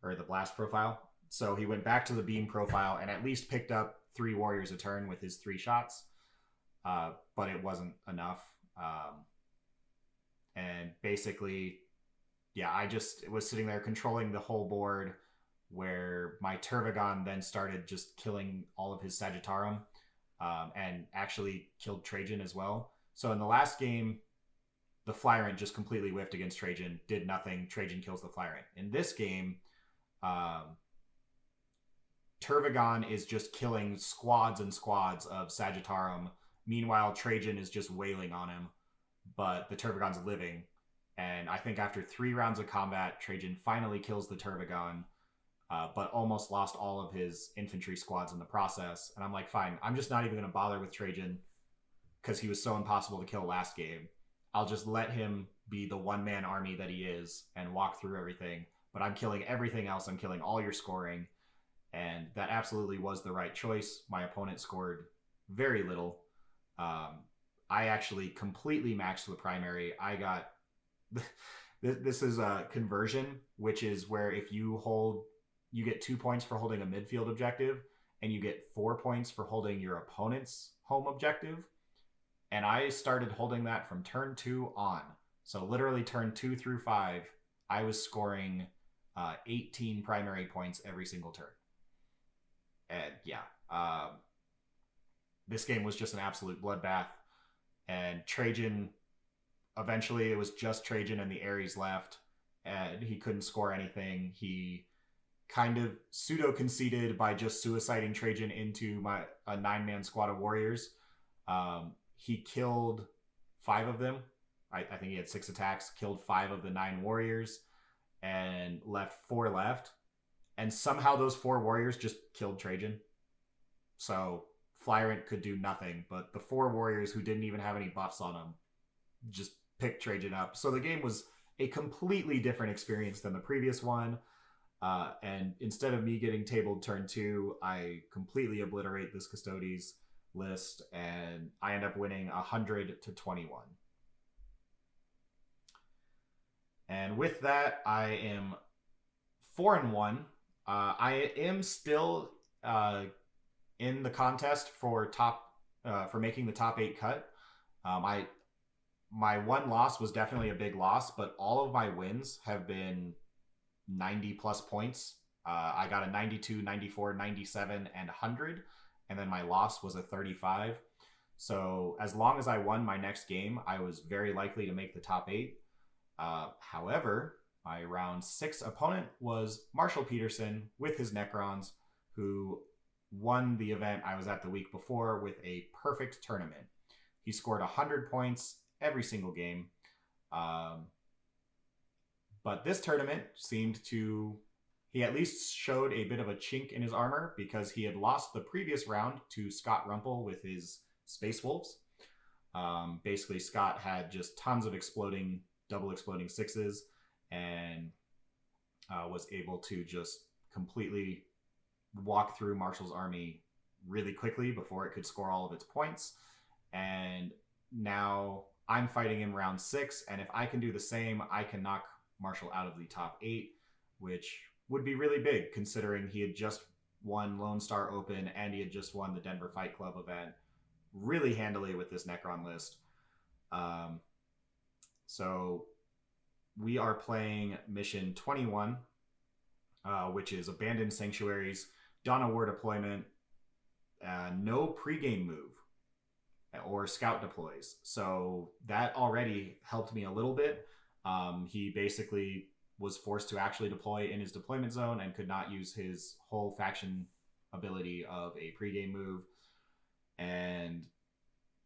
Or the blast profile. So he went back to the beam profile and at least picked up 3 warriors a turn with his 3 shots. But it wasn't enough. And basically, yeah, I just was sitting there controlling the whole board where my Tervigon then started just killing all of his Sagittarum and actually killed Trajan as well. So in the last game, the Flyrant just completely whiffed against Trajan, did nothing. Trajan kills the Flyrant. In this game, Tervigon is just killing squads and squads of Sagittarum. Meanwhile, Trajan is just wailing on him, but the Tervigon's living. And I think after 3 rounds of combat, Trajan finally kills the Tervigon, but almost lost all of his infantry squads in the process. And I'm like, fine, I'm just not even going to bother with Trajan because he was so impossible to kill last game. I'll just let him be the 1-man army that he is and walk through everything. But I'm killing everything else. I'm killing all your scoring. And that absolutely was the right choice. My opponent scored very little. I actually completely maxed the primary. I got... this is a conversion, which is where if you hold... You get 2 points for holding a midfield objective, and you get 4 points for holding your opponent's home objective. And I started holding that from turn 2 on. So literally turn 2 through 5, I was scoring 18 primary points every single turn. And yeah, this game was just an absolute bloodbath. And Trajan, eventually it was just Trajan and the Ares left, and he couldn't score anything. He kind of pseudo-conceded by just suiciding Trajan into a 9-man squad of warriors. He killed 5 of them. I think he had 6 attacks, killed 5 of the 9 warriors, and left 4 left. And somehow those 4 warriors just killed Trajan. So Flyrant could do nothing, but the 4 warriors who didn't even have any buffs on them just picked Trajan up. So the game was a completely different experience than the previous one. And instead of me getting tabled turn 2, I completely obliterate this Custodes list, and I end up winning 100 to 21. And with that, I am 4-1. I am still in the contest for making the top 8 cut. My one loss was definitely a big loss, but all of my wins have been 90 plus points. I got a 92, 94, 97, and 100. And then my loss was a 35. So as long as I won my next game, I was very likely to make the top 8. However, my round 6 opponent was Marshall Peterson with his Necrons, who won the event I was at the week before with a perfect tournament. He scored 100 points every single game. But this tournament seemed to... He at least showed a bit of a chink in his armor because he had lost the previous round to Scott Rumpel with his Space Wolves. Basically, Scott had just tons of double exploding 6s and was able to just completely walk through Marshall's army really quickly before it could score all of its points. And now I'm fighting him round 6, and if I can do the same, I can knock Marshall out of the top 8, which would be really big considering he had just won Lone Star Open and he had just won the Denver Fight Club event really handily with this Necron list. So we are playing mission 21, which is Abandoned Sanctuaries, Dawn of War deployment, no pregame move or scout deploys. So that already helped me a little bit. He basically was forced to actually deploy in his deployment zone and could not use his whole faction ability of a pregame move. And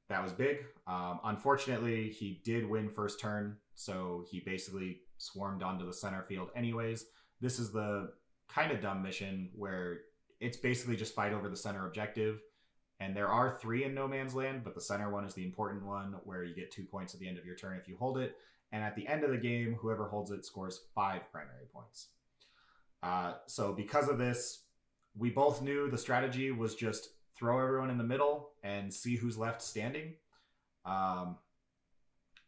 that was big. Unfortunately, he did win first turn, so he basically swarmed onto the center field anyways. This is the kind of dumb mission where it's basically just fight over the center objective. And there are 3 in No Man's Land, but the center one is the important one where you get 2 points at the end of your turn if you hold it. And at the end of the game, whoever holds it scores 5 primary points. So because of this, we both knew the strategy was just throw everyone in the middle and see who's left standing. I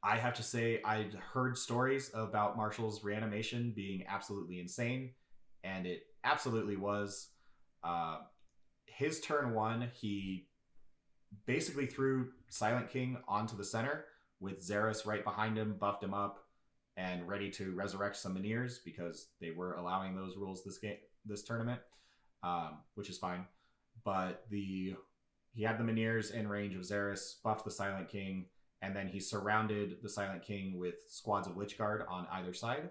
have to say, I'd heard stories about Marshall's reanimation being absolutely insane, and it absolutely was. His turn 1, he basically threw Silent King onto the center with Xeris right behind him, buffed him up, and ready to resurrect some Miniers because they were allowing those rules this tournament, which is fine. But he had the Miniers in range of Xeris, buffed the Silent King, and then he surrounded the Silent King with squads of Lich Guard on either side.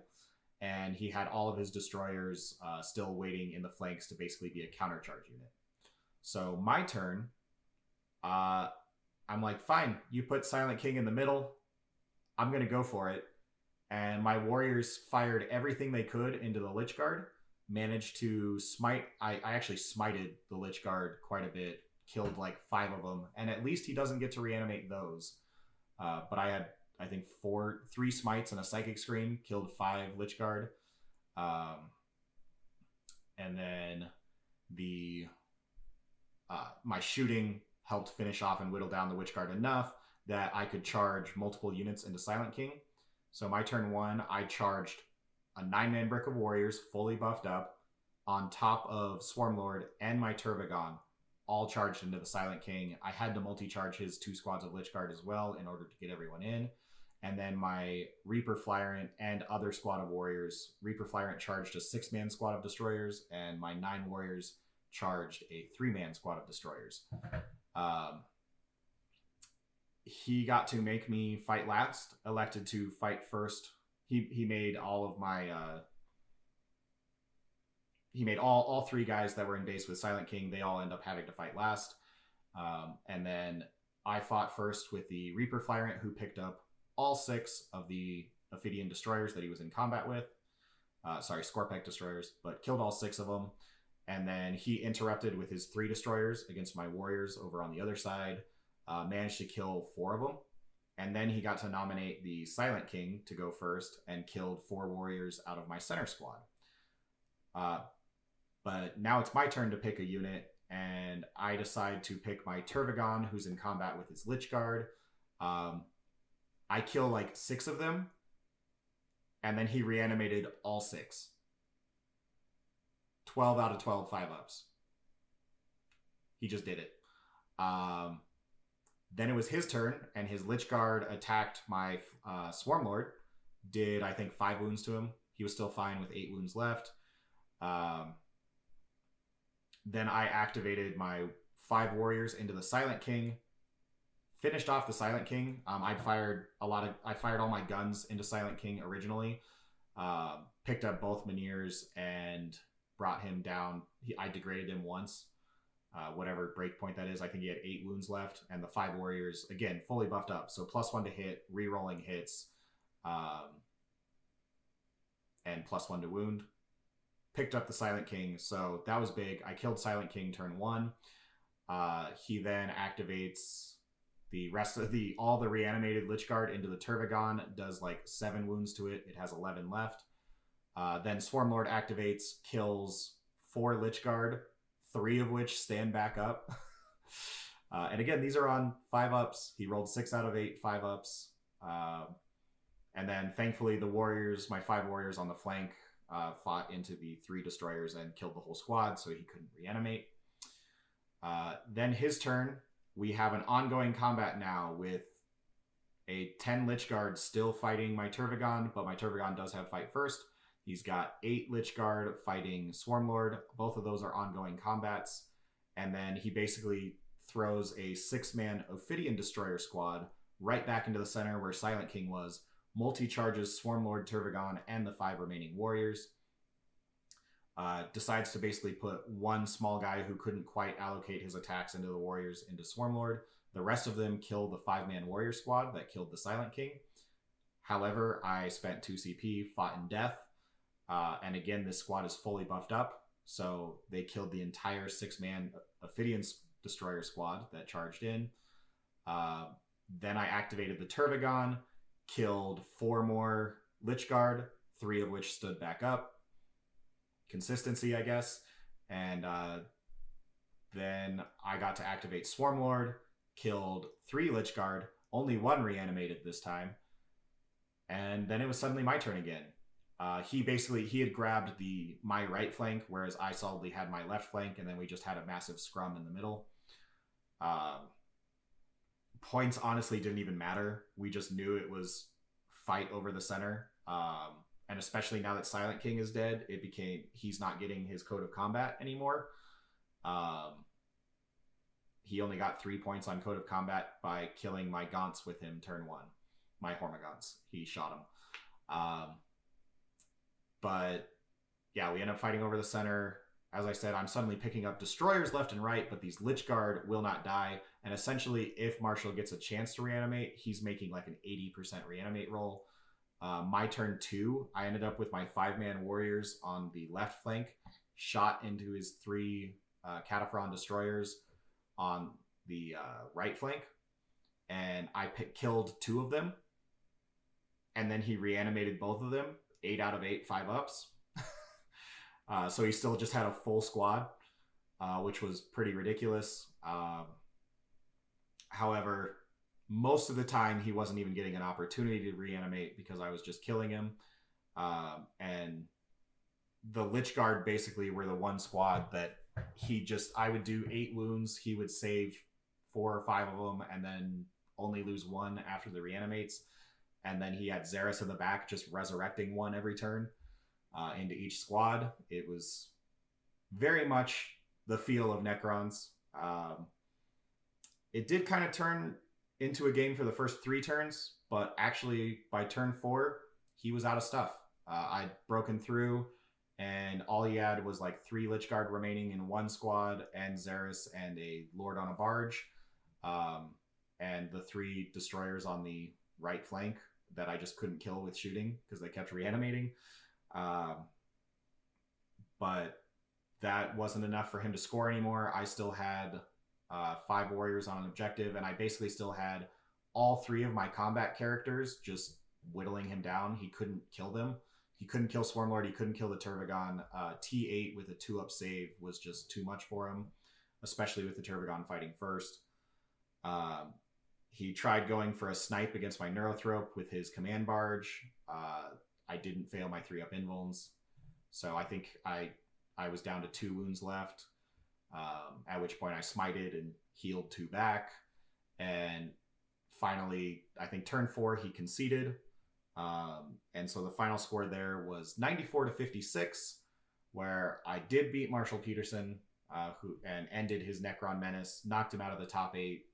And he had all of his destroyers still waiting in the flanks to basically be a countercharge unit. So my turn, I'm like, fine, you put Silent King in the middle. I'm going to go for it. And my warriors fired everything they could into the Lich Guard, managed to smite. I actually smited the Lich Guard quite a bit, killed like 5 of them. And at least he doesn't get to reanimate those. But I had, I think, 3 smites and a psychic screen, killed 5 Lich Guard. And then my shooting helped finish off and whittle down the Witch Guard enough that I could charge multiple units into Silent King. So my turn 1, I charged a 9-man brick of warriors, fully buffed up, on top of Swarmlord and my Tervigon, all charged into the Silent King. I had to multi-charge his 2 squads of Lich Guard as well in order to get everyone in. And then my Reaper Flyrant and other squad of warriors. Reaper Flyrant charged a 6-man squad of destroyers, and my 9 warriors charged a 3-man squad of destroyers. He got to make me fight last, elected to fight first. He made all of my he made all 3 guys that were in base with Silent King. They all end up having to fight last. And then I fought first with the Reaper Flyrant, who picked up all 6 of the Ophidian destroyers that he was in combat with. Scorpec destroyers, but killed all 6 of them. And then he interrupted with his 3 destroyers against my warriors over on the other side. Managed to kill 4 of them. And then he got to nominate the Silent King to go first and killed 4 warriors out of my center squad. But now it's my turn to pick a unit, and I decide to pick my Tervigon, who's in combat with his Lich Guard. I kill like 6 of them, and then he reanimated all 6. 12 out of 12 5-ups. He just did it. Then it was his turn, and his Lich Guard attacked my Swarmlord. Did, I think, 5 wounds to him. He was still fine with 8 wounds left. Then I activated my 5 warriors into the Silent King. Finished off the Silent King. I fired all my guns into Silent King originally. Picked up both Miniers and brought him down. I degraded him once. Whatever breakpoint that is. I think he had 8 wounds left. And the 5 warriors, again, fully buffed up. So +1 to hit, re-rolling hits, and +1 to wound. Picked up the Silent King, so that was big. I killed Silent King turn 1. He then activates the rest of all the reanimated Lich Guard into the Tervigon, does like 7 wounds to it. It has 11 left. Then Swarmlord activates, kills 4 Lich Guard, 3 of which stand back up. And again, these are on 5-ups. He rolled 6 out of 8 5-ups. And then thankfully the warriors, my 5 warriors on the flank, fought into the 3 destroyers and killed the whole squad, so he couldn't reanimate. Then his turn, we have an ongoing combat now with a 10 Lich Guard still fighting my Tervigon, but my Tervigon does have fight first. He's got 8 Lich Guard fighting Swarmlord. Both of those are ongoing combats. And then he basically throws a 6-man Ophidian Destroyer squad right back into the center where Silent King was, multi-charges Swarmlord, Tervigon, and the 5 remaining warriors. Decides to basically put one small guy who couldn't quite allocate his attacks into the warriors into Swarmlord. The rest of them kill the 5-man warrior squad that killed the Silent King. However, I spent 2 CP, fought in death, and again, this squad is fully buffed up, so they killed the entire 6-man Ophidian Destroyer squad that charged in. Then I activated the Tervigon, killed 4 more Lich Guard, 3 of which stood back up. Consistency, I guess. And then I got to activate Swarmlord, killed 3 Lich Guard, only 1 reanimated this time. And then it was suddenly my turn again. He had grabbed my right flank, whereas I solidly had my left flank, and then we just had a massive scrum in the middle. Points honestly didn't even matter. We just knew it was fight over the center. And especially now that Silent King is dead, he's not getting his Code of Combat anymore. He only got 3 points on Code of Combat by killing my Gaunts with him turn 1. My Hormagaunts. He shot him. But yeah, we end up fighting over the center. As I said, I'm suddenly picking up destroyers left and right, but these Lich Guard will not die. And essentially, if Marshall gets a chance to reanimate, he's making like an 80% reanimate roll. My turn 2, I ended up with my 5-man warriors on the left flank, shot into his 3 Cataphren destroyers on the right flank, and I killed 2 of them, and then he reanimated both of them, 8 out of 8 5-ups. So he still just had a full squad, which was pretty ridiculous. However, most of the time he wasn't even getting an opportunity to reanimate because I was just killing him. And the Lich Guard basically were the one squad that I would do 8 wounds, he would save 4 or 5 of them, and then only lose 1 after the reanimates. And then he had Xeris in the back just resurrecting 1 every turn into each squad. It was very much the feel of Necrons. It did kind of turn into a game for the first 3 turns, but actually by turn 4, he was out of stuff. I'd broken through, and all he had was like 3 Lich Guard remaining in 1 squad, and Xeris and a Lord on a barge, and the 3 destroyers on the right flank that I just couldn't kill with shooting because they kept reanimating. But that wasn't enough for him to score anymore. I still had 5 warriors on an objective, and I basically still had all 3 of my combat characters just whittling him down. He couldn't kill them. He couldn't kill Swarmlord. He couldn't kill the Tervigon. T8 with a 2-up save was just too much for him, especially with the Tervigon fighting first. He tried going for a snipe against my Neurothrope with his command barge. I didn't fail my 3-up invulns, so I think I was down to 2 wounds left. At which point I smited and healed 2 back. And finally, I think turn 4, he conceded. And so the final score there was 94-56, where I did beat Marshall Peterson, who ended his Necron menace, knocked him out of the top 8.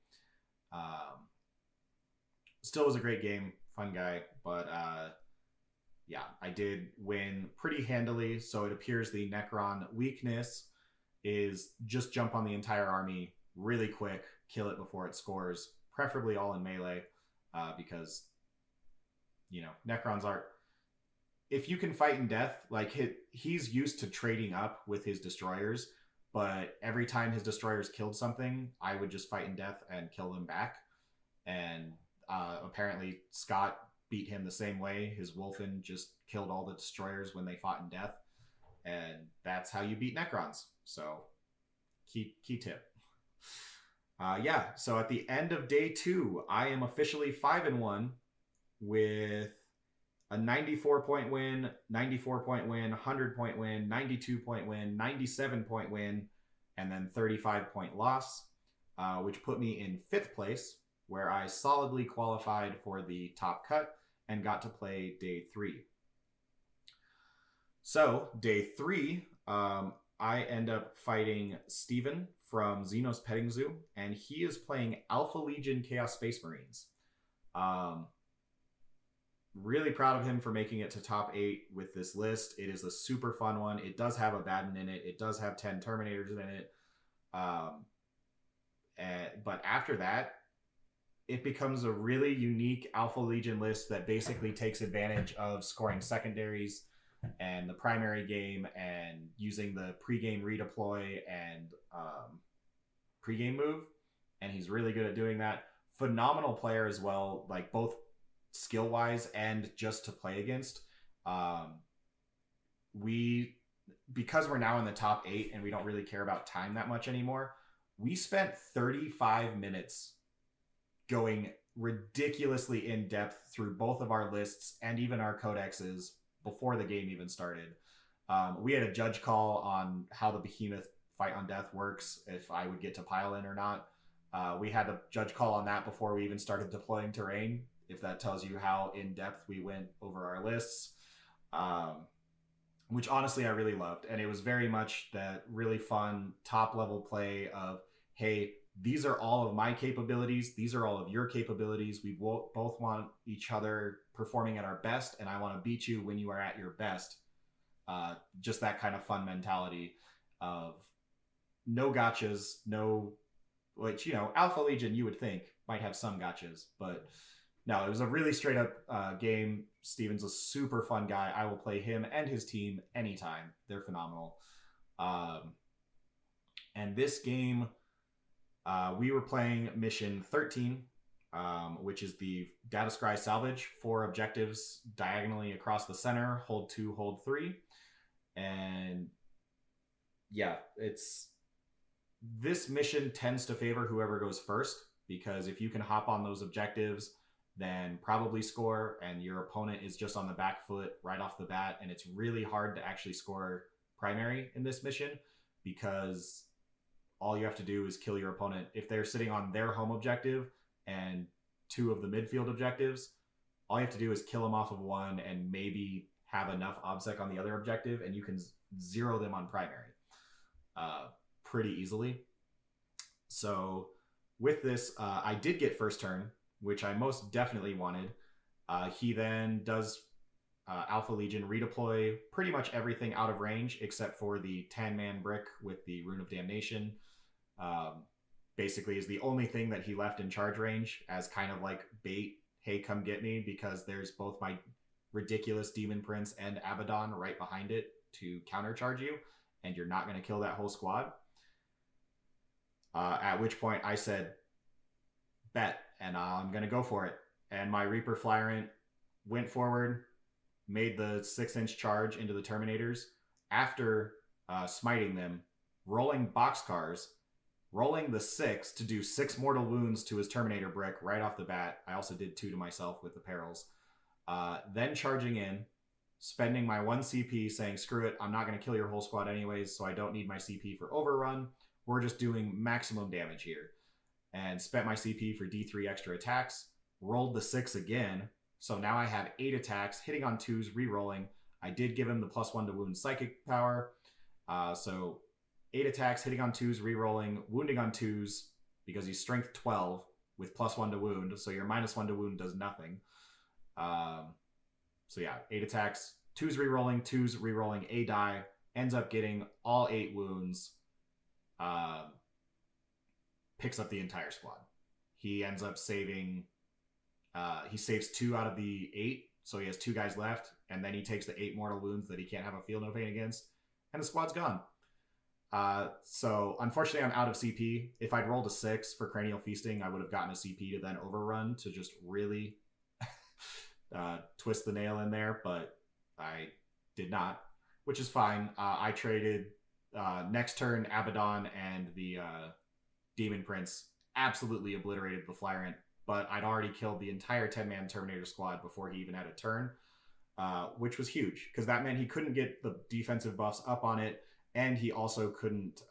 Still was a great game, fun guy, but yeah, I did win pretty handily. So it appears the Necron weakness is just jump on the entire army really quick, kill it before it scores, preferably all in melee, because, you know, Necrons are, if you can fight in death, like he's used to trading up with his destroyers, but every time his destroyers killed something, I would just fight in death and kill them back. And apparently Scott beat him the same way. His Wolfen just killed all the destroyers when they fought in death. And that's how you beat Necrons. So key tip. Yeah, so at the end of day 2, I am officially 5-1 with a 94-point win, 94-point win, 100-point win, 92-point win, 97-point win, and then 35-point loss, which put me in 5th place, where I solidly qualified for the top cut and got to play day 3. So, day 3, I end up fighting Steven from Xenos Petting Zoo, and he is playing Alpha Legion Chaos Space Marines. Really proud of him for making it to top 8 with this list. It is a super fun one. It does have Abaddon in it. It does have 10 Terminators in it. But after that, it becomes a really unique Alpha Legion list that basically takes advantage of scoring secondaries and the primary game and using the pregame redeploy and pregame move. And he's really good at doing that. Phenomenal player as well, like both skill-wise and just to play against. Because we're now in the top 8 and we don't really care about time that much anymore, we spent 35 minutes going ridiculously in depth through both of our lists and even our codexes before the game even started. We had a judge call on how the Behemoth fight on death works, if I would get to pile in or not. We had a judge call on that before we even started deploying terrain, if that tells you how in depth we went over our lists. Which honestly I really loved. And it was very much that really fun top level play of, hey, these are all of my capabilities. These are all of your capabilities. We both want each other performing at our best, and I want to beat you when you are at your best. Just that kind of fun mentality of no gotchas, no, which, you know, Alpha Legion you would think might have some gotchas, but no, it was a really straight up game. Steven's a super fun guy. I will play him and his team anytime. They're phenomenal. And this game, we were playing mission 13, which is the Data Scry Salvage. 4 objectives diagonally across the center. Hold 2, hold 3. And yeah, this mission tends to favor whoever goes first, because if you can hop on those objectives, then probably score, and your opponent is just on the back foot right off the bat, and it's really hard to actually score primary in this mission, because all you have to do is kill your opponent. If they're sitting on their home objective and 2 of the midfield objectives, all you have to do is kill them off of one and maybe have enough obsec on the other objective, and you can zero them on primary pretty easily. So with this, I did get first turn, which I most definitely wanted. He then does Alpha Legion redeploy pretty much everything out of range except for the 10-man brick with the Rune of Damnation. Basically is the only thing that he left in charge range as kind of like bait. Hey, come get me, because there's both my ridiculous Demon Prince and Abaddon right behind it to countercharge you, and you're not going to kill that whole squad. At which point I said, bet, and I'm going to go for it. And my Reaper Flyrant went forward, made the 6-inch charge into the Terminators after smiting them, rolling boxcars, rolling the 6 to do 6 mortal wounds to his Terminator brick right off the bat. I also did 2 to myself with the perils. Then charging in, spending my 1 CP, saying, screw it, I'm not going to kill your whole squad anyways, so I don't need my CP for overrun. We're just doing maximum damage here. And spent my CP for D3 extra attacks, rolled the 6 again, so now I have 8 attacks, hitting on 2s, re-rolling. I did give him the +1 to wound psychic power, so 8 attacks, hitting on 2s, re-rolling, wounding on 2s, because he's strength 12 with +1 to wound, so your -1 to wound does nothing. So yeah, 8 attacks, 2s re-rolling, a die, ends up getting all 8 wounds, picks up the entire squad. He ends up saving, he saves 2 out of the 8, so he has 2 guys left, and then he takes the 8 mortal wounds that he can't have a feel no pain against, and the squad's gone. So unfortunately I'm out of CP. If I'd rolled a 6 for Cranial Feasting, I would have gotten a CP to then overrun to just really twist the nail in there, but I did not, which is fine. I traded next turn Abaddon and the Demon Prince absolutely obliterated the Flyrant, but I'd already killed the entire 10-man Terminator squad before he even had a turn, which was huge because that meant he couldn't get the defensive buffs up on it, and he also couldn't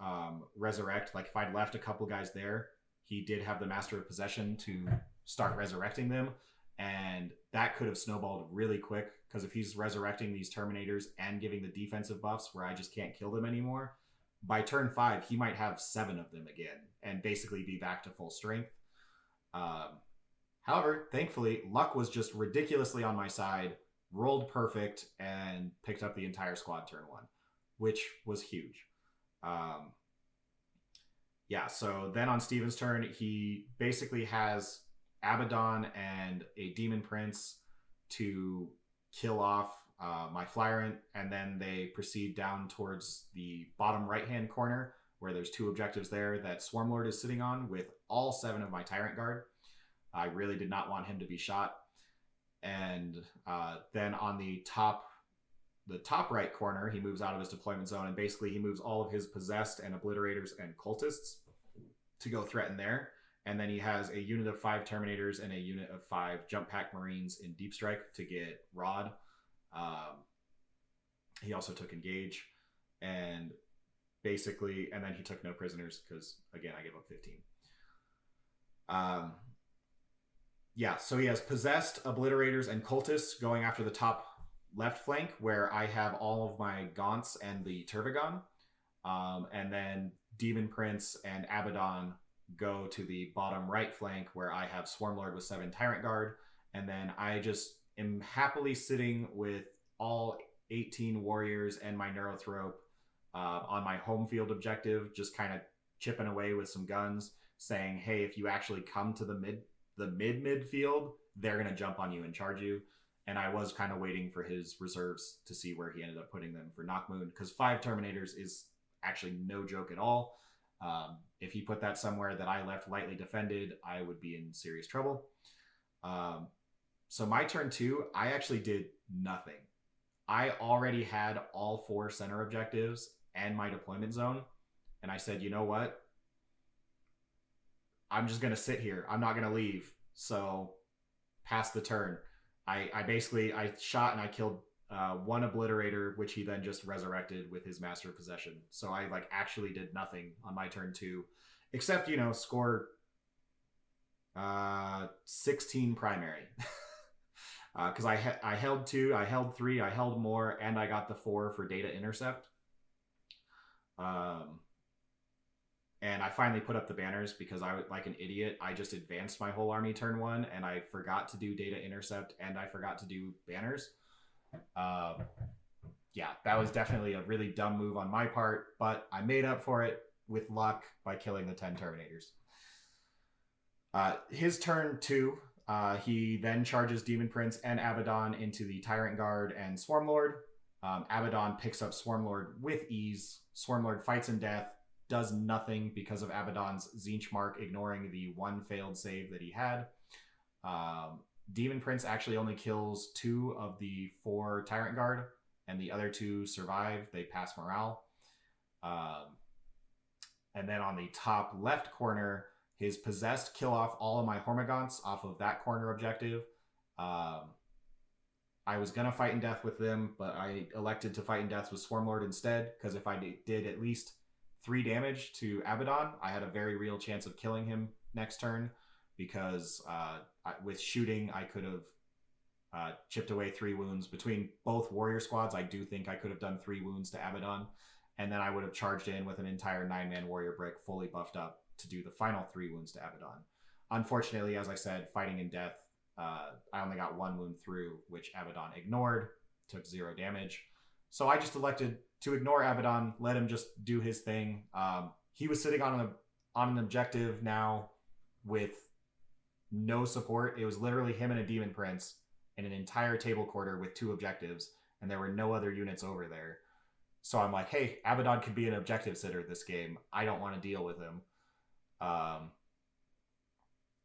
resurrect. Like if I'd left a couple guys there, he did have the Master of Possession to start resurrecting them, and that could have snowballed really quick because if he's resurrecting these Terminators and giving the defensive buffs where I just can't kill them anymore, by turn 5 he might have 7 of them again and basically be back to full strength. However, thankfully, luck was just ridiculously on my side, rolled perfect, and picked up the entire squad turn 1, which was huge. Yeah, so then on Steven's turn, he basically has Abaddon and a Demon Prince to kill off my Flyrant, and then they proceed down towards the bottom right-hand corner where there's 2 objectives there that Swarmlord is sitting on with all 7 of my Tyrant Guard. I really did not want him to be shot. And then on the top right corner, he moves out of his deployment zone, and basically he moves all of his Possessed and Obliterators and Cultists to go threaten there. And then he has a unit of 5 Terminators and a unit of 5 Jump Pack Marines in Deep Strike to get Rod. He also took Engage, and basically, and then he took no prisoners because, again, I gave up 15. Yeah, so he has Possessed, Obliterators, and Cultists going after the top left flank where I have all of my Gaunts and the Tervigon. And then Demon Prince and Abaddon go to the bottom right flank where I have Swarmlord with 7 Tyrant Guard. And then I just am happily sitting with all 18 warriors and my Neurothrope on my home field objective, just kind of chipping away with some guns, saying, hey, if you actually come to the midfield, they're going to jump on you and charge you. And I was kind of waiting for his reserves to see where he ended up putting them for Knockmoon, because 5 Terminators is actually no joke at all. If he put that somewhere that I left lightly defended, I would be in serious trouble. So my turn 2, I actually did nothing. I already had all 4 center objectives and my deployment zone. And I said, you know what? I'm just going to sit here. I'm not going to leave. So pass the turn. I shot and I killed 1 Obliterator, which he then just resurrected with his Master of Possession. So I actually did nothing on my turn 2, except, score 16 primary. Because I held 2, I held 3, I held more, and I got the 4 for data intercept. And I finally put up the banners because I, like an idiot, I just advanced my whole army turn 1, and I forgot to do data intercept, and I forgot to do banners. Yeah, that was definitely a really dumb move on my part, but I made up for it with luck by killing the 10 Terminators. His turn 2, he then charges Demon Prince and Abaddon into the Tyrant Guard and Swarmlord. Abaddon picks up Swarmlord with ease. Swarmlord fights in death, does nothing because of Abaddon's Zinch Mark ignoring the 1 failed save that he had. Demon Prince actually only kills 2 of the 4 Tyrant Guard, and the other 2 survive. They pass morale. And then on the top left corner, his Possessed kill off all of my Hormagaunts off of that corner objective. I was going to fight in death with them, but I elected to fight in death with Swarmlord instead, because if I did at least 3 damage to Abaddon, I had a very real chance of killing him next turn, because with shooting, I could have chipped away 3 wounds. Between both warrior squads, I do think I could have done 3 wounds to Abaddon, and then I would have charged in with an entire 9-man warrior brick fully buffed up to do the final 3 wounds to Abaddon. Unfortunately, as I said, fighting in death, I only got 1 wound through, which Abaddon ignored, took 0 damage. So I just elected to ignore Abaddon, let him just do his thing. He was sitting on an objective now with no support. It was literally him and a Demon Prince in an entire table quarter with 2 objectives, and there were no other units over there. So I'm like, hey, Abaddon could be an objective sitter this game. I don't want to deal with him.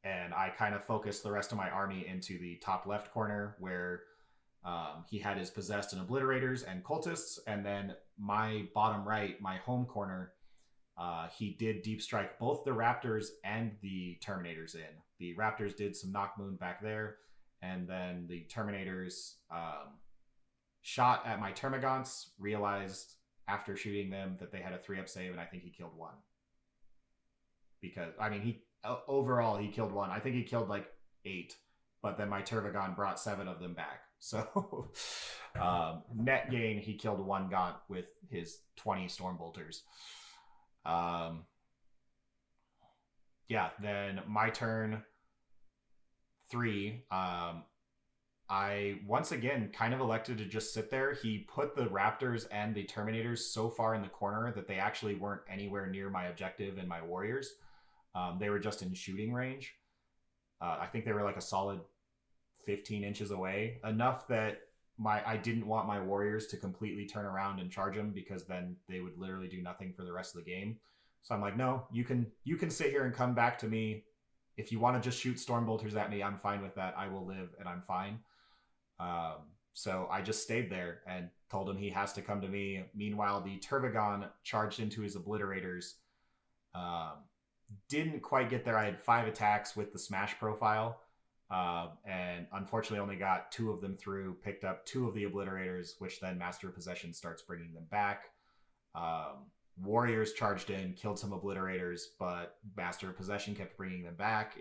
And I kind of focused the rest of my army into the top left corner where he had his Possessed and Obliterators and Cultists, and then my bottom right, my home corner, he did deep strike both the Raptors and the Terminators in. The Raptors did some knock wound back there, and then the Terminators shot at my Termagants, realized after shooting them that they had a 3-up save, and I think he killed one. Because, I mean, overall he killed one. I think he killed like 8, but then my Tervigon brought 7 of them back. So net gain, he killed 1 Gaunt with his 20 Stormbolters. Yeah, then my turn 3, I once again kind of elected to just sit there. He put the Raptors and the Terminators so far in the corner that they actually weren't anywhere near my objective and my warriors. They were just in shooting range. I think they were like a solid 15 inches away, enough that I didn't want my warriors to completely turn around and charge them, because then they would literally do nothing for the rest of the game. So I'm like, no, you can sit here and come back to me. If you want to just shoot Stormbolters at me, I'm fine with that. I will live and I'm fine. So I just stayed there and told him he has to come to me. Meanwhile, the Tervigon charged into his Obliterators. Didn't quite get there. I had 5 attacks with the smash profile. And unfortunately only got 2 of them through, picked up 2 of the Obliterators, which then Master of Possession starts bringing them back. Warriors charged in, killed some Obliterators, but Master of Possession kept bringing them back.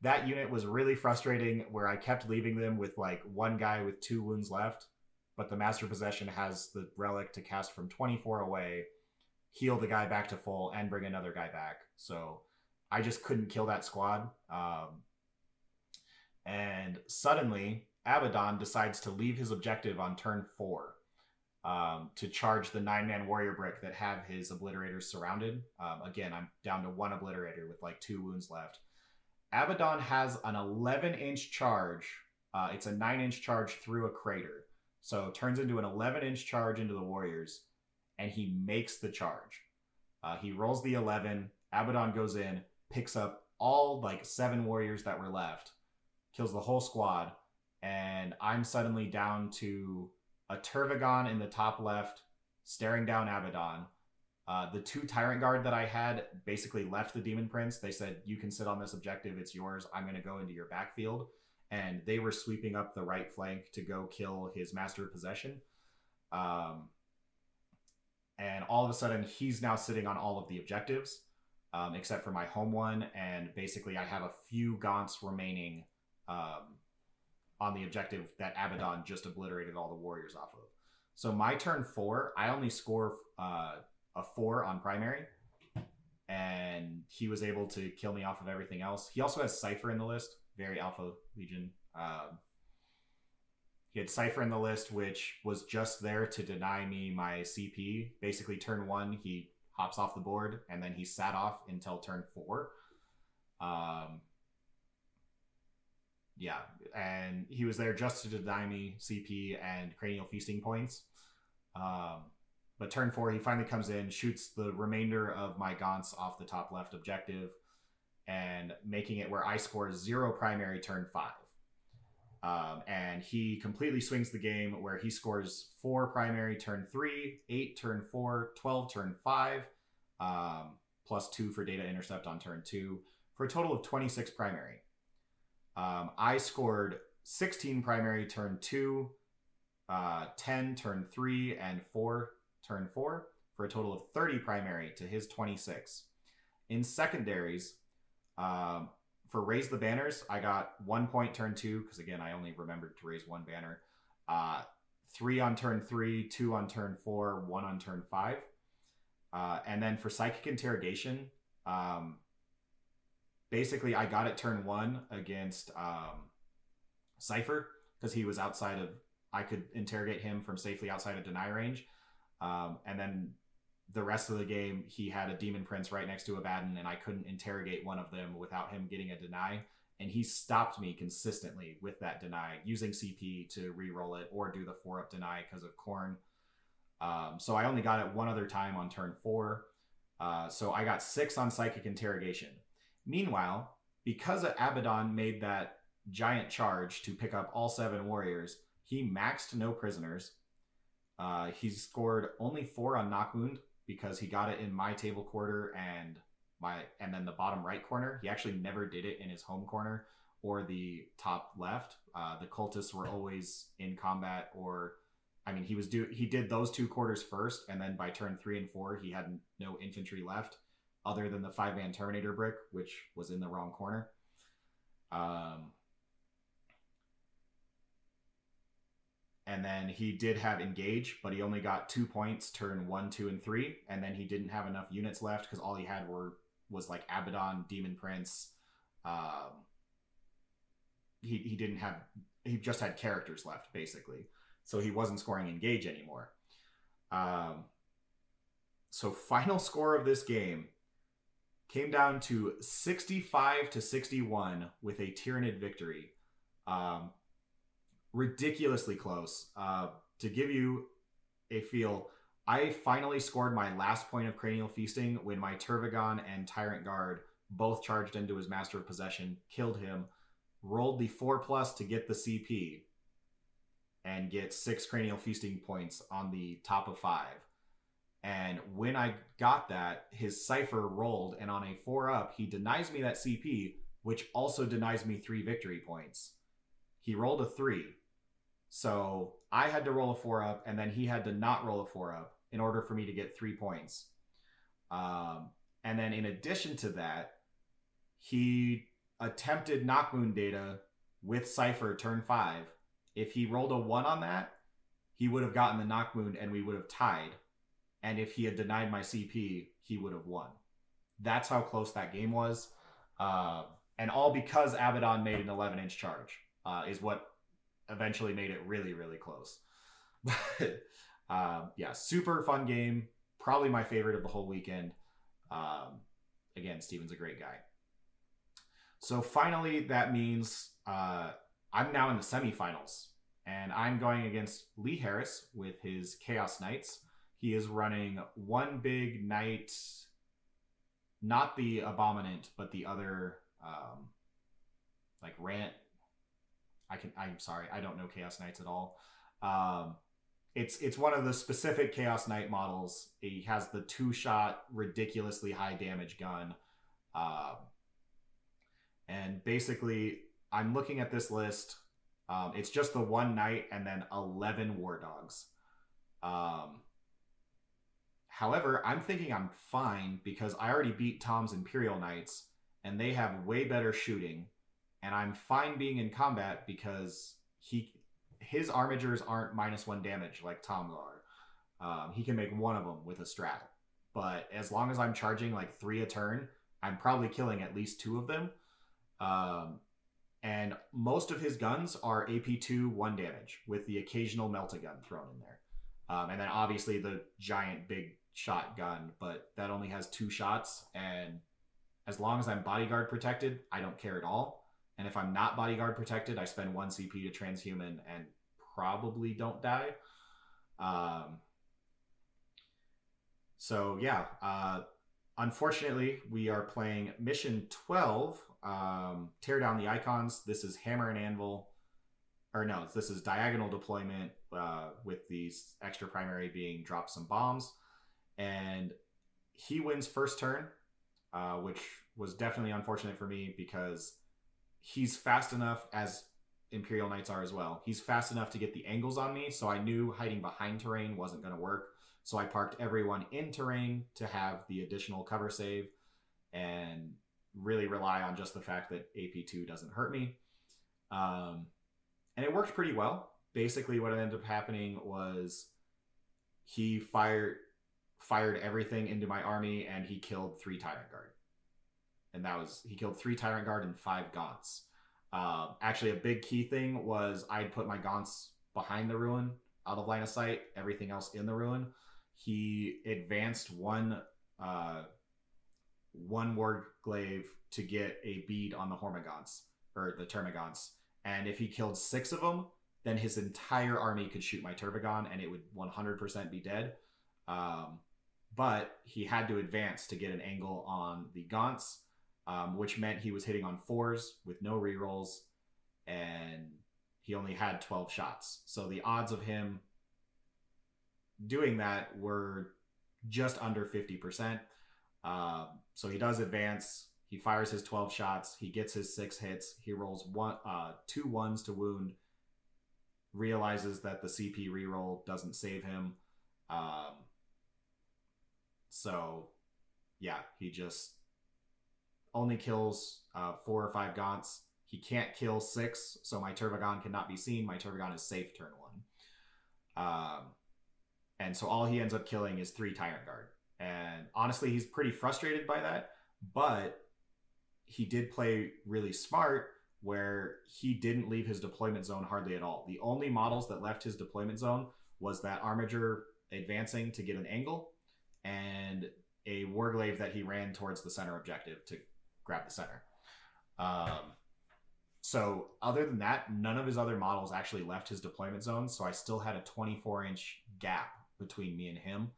That unit was really frustrating, where I kept leaving them with like 1 guy with 2 wounds left, but the Master of Possession has the relic to cast from 24 away, heal the guy back to full, and bring another guy back. So I just couldn't kill that squad. And suddenly, Abaddon decides to leave his objective on turn 4 to charge the 9-man warrior brick that have his Obliterators surrounded. Again, I'm down to 1 Obliterator with like 2 wounds left. Abaddon has an 11-inch charge. It's a 9-inch charge through a crater. So it turns into an 11-inch charge into the warriors, and he makes the charge. He rolls the 11. Abaddon goes in, picks up all like 7 warriors that were left, kills the whole squad, and I'm suddenly down to a Tervigon in the top left, staring down Abaddon. The 2 Tyrant Guard that I had basically left the Demon Prince. They said, you can sit on this objective, it's yours. I'm going to go into your backfield. And they were sweeping up the right flank to go kill his Master of Possession. And all of a sudden, he's now sitting on all of the objectives, except for my home one. And basically, I have a few Gaunts remaining on the objective that Abaddon just obliterated all the warriors off of. So my turn 4, I only score a 4 on primary, and he was able to kill me off of everything else. He also has Cypher in the list, very Alpha Legion. He had Cypher in the list, which was just there to deny me my CP. Basically, turn 1, he hops off the board, and then he sat off until turn 4. Yeah, and he was there just to deny me CP and cranial feasting points. But turn 4, he finally comes in, shoots the remainder of my Gaunts off the top left objective, and making it where I score 0 primary turn 5. And he completely swings the game, where he scores 4 primary turn 3, 8 turn 4, 12 turn 5, plus 2 for data intercept on turn 2, for a total of 26 primary. I scored 16 primary turn 2, 10 turn 3, and 4 turn 4, for a total of 30 primary to his 26. In secondaries, for Raise the Banners, I got 1 point turn 2, because again, I only remembered to raise 1 banner. 3 on turn 3, 2 on turn 4, 1 on turn 5. And then for Psychic Interrogation, basically I got it turn 1 against Cypher, because he was outside of, I could interrogate him from safely outside of deny range. And then the rest of the game, he had a Demon Prince right next to Abaddon, and I couldn't interrogate one of them without him getting a deny. And he stopped me consistently with that deny, using CP to re-roll it or do the 4-up deny because of Khorne. So I only got it 1 other time on turn 4. So I got 6 on Psychic Interrogation. Meanwhile, because Abaddon made that giant charge to pick up all 7 warriors, he maxed no prisoners. He scored only 4 on knock wound, because he got it in my table quarter and then the bottom right corner. He actually never did it in his home corner or the top left. The cultists were always in combat, or I mean, he did those 2 quarters first, and then by turn 3 and 4, he had no infantry left, other than the 5-man Terminator brick, which was in the wrong corner. And then he did have engage, but he only got 2 points turn 1, 2, and 3, and then he didn't have enough units left because all he had was like Abaddon, Demon Prince. He just had characters left, basically. So he wasn't scoring engage anymore. So final score of this game came down to 65-61 with a Tyranid victory. Ridiculously close. To give you a feel, I finally scored my last point of Cranial Feasting when my Tervigon and Tyrant Guard both charged into his Master of Possession, killed him, rolled the 4+ to get the CP, and get 6 Cranial Feasting points on the top of 5. And when I got that, his Cypher rolled, and on a 4-up, he denies me that CP, which also denies me 3 victory points. He rolled a 3. So I had to roll a 4-up, and then he had to not roll a 4-up in order for me to get 3 points. And then in addition to that, he attempted Knockmoon data with Cypher turn 5. If he rolled a 1 on that, he would have gotten the Knockmoon and we would have tied. And if he had denied my CP, he would have won. That's how close that game was. And all because Abaddon made an 11-inch charge is what eventually made it really, really close. But yeah, super fun game. Probably my favorite of the whole weekend. Again, Steven's a great guy. So finally, that means I'm now in the semifinals. And I'm going against Lee Harris with his Chaos Knights. He is running one big knight, not the Abominant, but the other, like Rant. I'm sorry, I don't know Chaos Knights at all. It's one of the specific Chaos Knight models. He has the 2-shot, ridiculously high damage gun. And basically, I'm looking at this list. It's just the 1 knight and then 11 war dogs. However, I'm thinking I'm fine because I already beat Tom's Imperial Knights and they have way better shooting. And I'm fine being in combat because his armigers aren't -1 damage like Tom's are. He can make one of them with a straddle. But as long as I'm charging like 3 a turn, I'm probably killing at least 2 of them. And most of his guns are AP2 1 damage with the occasional Melt-A-Gun thrown in there. And then obviously the giant big shotgun, but that only has 2 shots. And as long as I'm bodyguard protected, I don't care at all. And if I'm not bodyguard protected, I spend 1 CP to transhuman and probably don't die. So yeah, unfortunately, we are playing Mission 12, Tear Down the Icons. This is Hammer and Anvil. Or no, this is Diagonal Deployment with these extra primary being Drop Some Bombs. And he wins first turn, which was definitely unfortunate for me because he's fast enough, as Imperial Knights are as well. He's fast enough to get the angles on me, so I knew hiding behind terrain wasn't going to work. So I parked everyone in terrain to have the additional cover save and really rely on just the fact that AP2 doesn't hurt me. And it worked pretty well. Basically, what ended up happening was he fired everything into my army and he killed 3 Tyrant Guard. And he killed 3 Tyrant Guard and 5 Gaunts. Actually, a big key thing was I'd put my Gaunts behind the ruin, out of line of sight, everything else in the ruin. He advanced one Warglaive to get a bead on the Hormagaunts, or the Termagants. And if he killed 6 of them, then his entire army could shoot my Tervigon and it would 100% be dead. But he had to advance to get an angle on the Gaunts, which meant he was hitting on 4s with no rerolls, and he only had 12 shots. So the odds of him doing that were just under 50%. So he does advance. He fires his 12 shots. He gets his 6 hits. He rolls 2 1s to wound. Realizes that the CP reroll doesn't save him. So, yeah, he just only kills 4 or 5 Gaunts. He can't kill 6, so my Tervigon cannot be seen. My Tervigon is safe turn 1. And so all he ends up killing is 3 Tyrant Guard. And honestly, he's pretty frustrated by that, but he did play really smart where he didn't leave his deployment zone hardly at all. The only models that left his deployment zone was that Armiger advancing to get an angle and a Warglaive that he ran towards the center objective to grab the center. So other than that, none of his other models actually left his deployment zone, so I still had a 24-inch gap between me and him,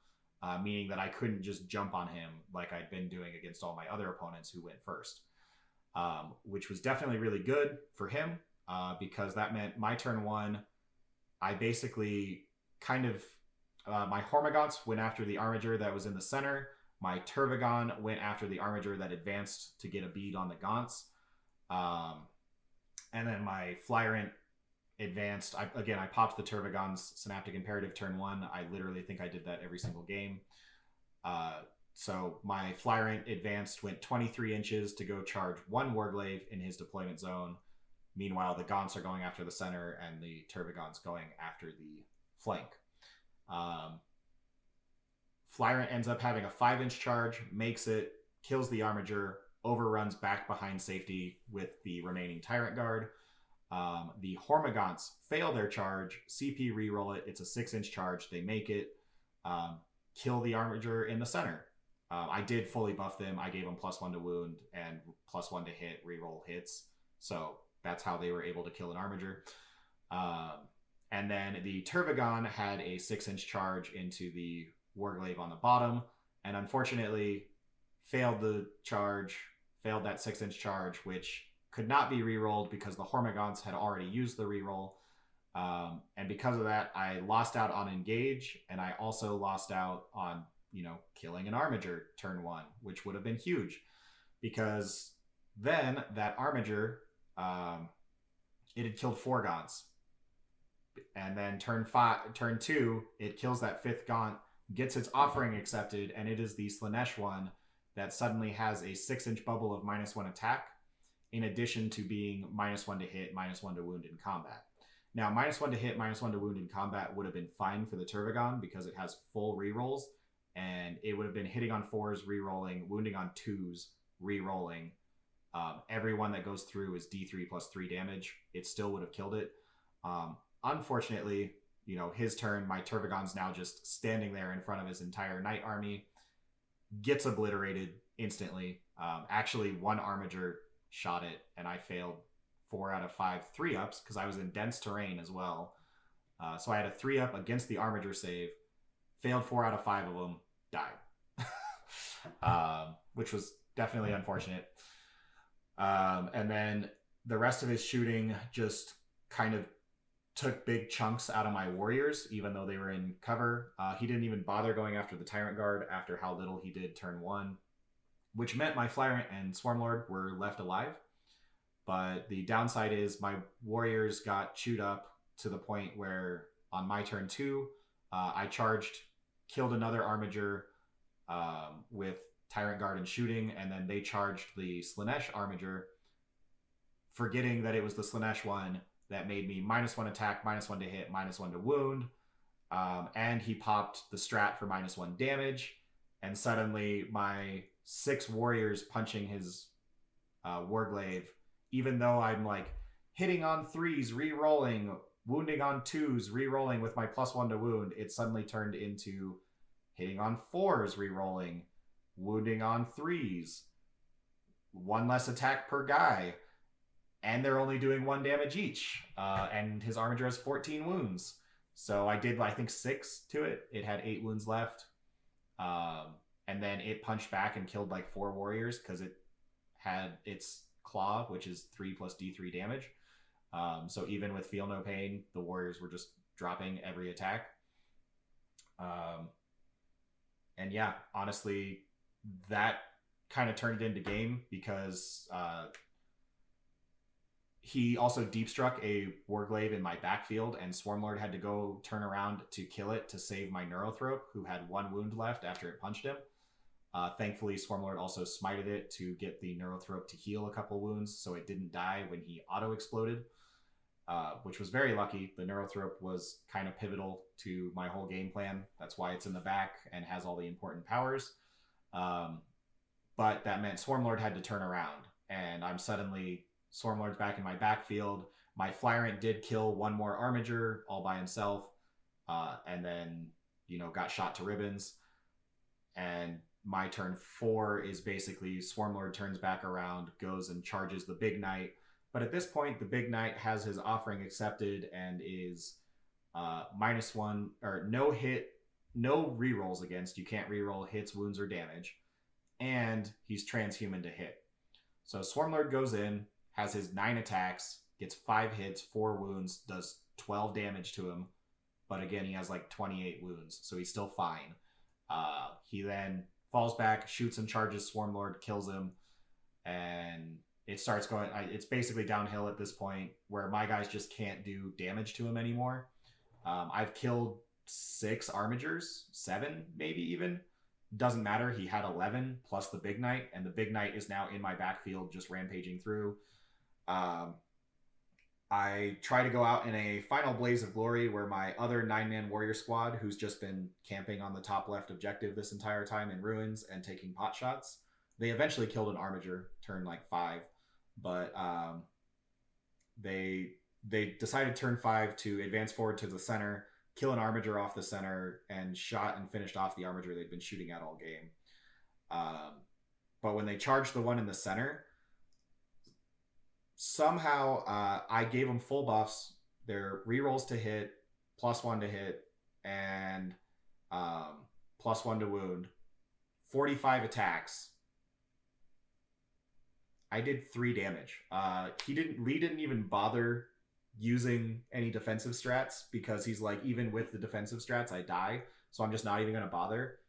meaning that I couldn't just jump on him like I'd been doing against all my other opponents who went first. Which was definitely really good for him because that meant my turn 1, I basically kind of, my Hormagaunts went after the Armiger that was in the center. My Tervigon went after the Armiger that advanced to get a bead on the Gaunts. And then my Flyrant advanced. I popped the Tervigon's Synaptic Imperative turn 1. I literally think I did that every single game. So my Flyrant advanced, went 23 inches to go charge 1 Warglaive in his deployment zone. Meanwhile, the Gaunts are going after the center and the Tervigon's going after the flank. Flyrant ends up having a 5-inch charge, makes it, kills the Armiger, overruns back behind safety with the remaining Tyrant Guard. The Hormagaunts fail their charge, CP reroll it, it's a 6-inch charge, they make it, kill the Armiger in the center. I did fully buff them. I gave them +1 to wound and +1 to hit, reroll hits. So that's how they were able to kill an Armiger. And then the Tervigon had a 6-inch charge into the Warglaive on the bottom, and unfortunately failed the charge, failed that 6-inch charge, which could not be rerolled because the Hormagaunts had already used the reroll. And because of that, I lost out on engage, and I also lost out on, killing an Armiger turn 1, which would have been huge because then that Armiger, it had killed 4 Gaunts. And then turn 2, it kills that 5th Gaunt, gets its offering accepted, and it is the Slaanesh one that suddenly has a 6-inch bubble of -1 attack, in addition to being -1 to hit, -1 to wound in combat. Now, -1 to hit, -1 to wound in combat would have been fine for the Tervigon because it has full rerolls, and it would have been hitting on 4s, rerolling, wounding on 2s, rerolling. Every one that goes through is D3 plus 3 damage. It still would have killed it. Unfortunately, his turn, my Tervigon's now just standing there in front of his entire knight army, gets obliterated instantly. Actually, 1 Armiger shot it, and I failed 4 out of 5 3-ups because I was in dense terrain as well. So I had a 3-up against the Armiger save, failed 4 out of 5 of them, died. Which was definitely unfortunate. And then the rest of his shooting just kind of took big chunks out of my warriors, even though they were in cover. He didn't even bother going after the Tyrant Guard after how little he did turn 1, which meant my Flyrant and Swarmlord were left alive. But the downside is my warriors got chewed up to the point where on my turn 2, I charged, killed another Armiger with Tyrant Guard and shooting, and then they charged the Slaanesh Armiger, forgetting that it was the Slaanesh one that made me -1 attack, -1 to hit, -1 to wound. And he popped the strat for -1 damage. And suddenly my 6 warriors punching his Warglaive, even though I'm like hitting on 3s, re-rolling, wounding on 2s, re-rolling with my +1 to wound, it suddenly turned into hitting on 4s, re-rolling, wounding on 3s, 1 less attack per guy. And they're only doing 1 damage each. And his Armiger has 14 wounds. So I did, I think, 6 to it. It had 8 wounds left. And then it punched back and killed 4 warriors because it had its claw, which is 3 plus D3 damage. So even with Feel No Pain, the warriors were just dropping every attack. And yeah, honestly, that kind of turned it into game because he also deep struck a Warglaive in my backfield, and Swarmlord had to go turn around to kill it to save my Neurothrope, who had 1 wound left after it punched him. Thankfully, Swarmlord also smited it to get the Neurothrope to heal a couple wounds, so it didn't die when he auto-exploded, which was very lucky. The Neurothrope was kind of pivotal to my whole game plan. That's why it's in the back and has all the important powers. But that meant Swarmlord had to turn around, and I'm suddenly... Swarmlord's back in my backfield. My Flyrant did kill 1 more Armiger all by himself, and then, got shot to ribbons. And my turn 4 is basically Swarmlord turns back around, goes and charges the Big Knight. But at this point, the Big Knight has his offering accepted and is -1, or no hit, no rerolls against. You can't reroll hits, wounds, or damage. And he's transhuman to hit. So Swarmlord goes in, has his 9 attacks, gets 5 hits, 4 wounds, does 12 damage to him. But again, he has like 28 wounds, so he's still fine. He then falls back, shoots and charges Swarmlord, kills him, and it starts going... It's basically downhill at this point, where my guys just can't do damage to him anymore. I've killed 6 Armigers, 7 maybe even. Doesn't matter, he had 11 plus the Big Knight, and the Big Knight is now in my backfield just rampaging through. I try to go out in a final blaze of glory where my other 9-man warrior squad, who's just been camping on the top left objective this entire time in ruins and taking pot shots, they eventually killed an Armiger, turn like 5, but they decided turn 5 to advance forward to the center, kill an Armiger off the center, and shot and finished off the Armiger they'd been shooting at all game. But when they charged the one in the center, somehow I gave them full buffs. Their rerolls to hit, +1 to hit, and +1 to wound. 45 attacks. I did 3 damage. Lee didn't even bother using any defensive strats because he's like, even with the defensive strats, I die. So I'm just not even going to bother.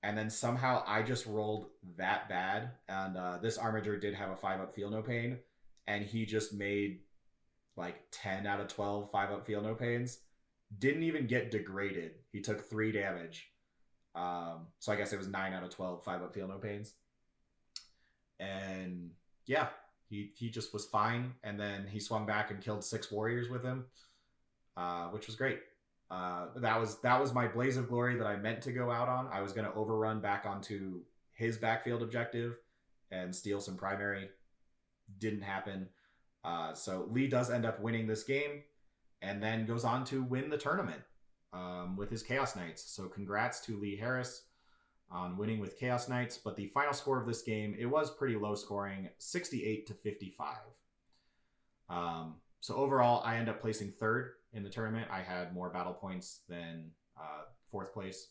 And then somehow I just rolled that bad. And this Armiger did have a 5-up feel no pain. And he just made like 10 out of 12 5-up feel no pains. Didn't even get degraded. He took 3 damage. So I guess it was 9 out of 12 5-up feel no pains. And yeah, he just was fine. And then he swung back and killed 6 warriors with him, which was great. That was my blaze of glory that I meant to go out on. I was going to overrun back onto his backfield objective and steal some primary. Didn't happen. So Lee does end up winning this game and then goes on to win the tournament with his Chaos Knights. So congrats to Lee Harris on winning with Chaos Knights. But the final score of this game, it was pretty low scoring, 68-55. So overall, I end up placing 3rd in the tournament. I had more battle points than 4th place,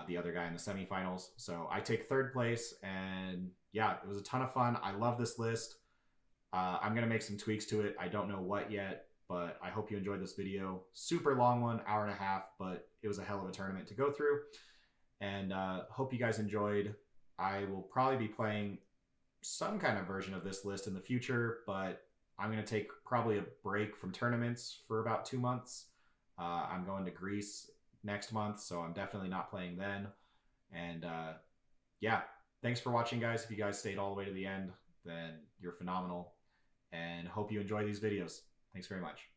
the other guy in the semifinals. So I take 3rd place, and yeah, it was a ton of fun. I love this list. I'm going to make some tweaks to it. I don't know what yet, but I hope you enjoyed this video. Super long one, 1.5 hours, but it was a hell of a tournament to go through. And hope you guys enjoyed. I will probably be playing some kind of version of this list in the future, but I'm going to take probably a break from tournaments for about 2 months. I'm going to Greece next month, so I'm definitely not playing then. And yeah, thanks for watching, guys. If you guys stayed all the way to the end, then you're phenomenal. And hope you enjoy these videos. Thanks very much.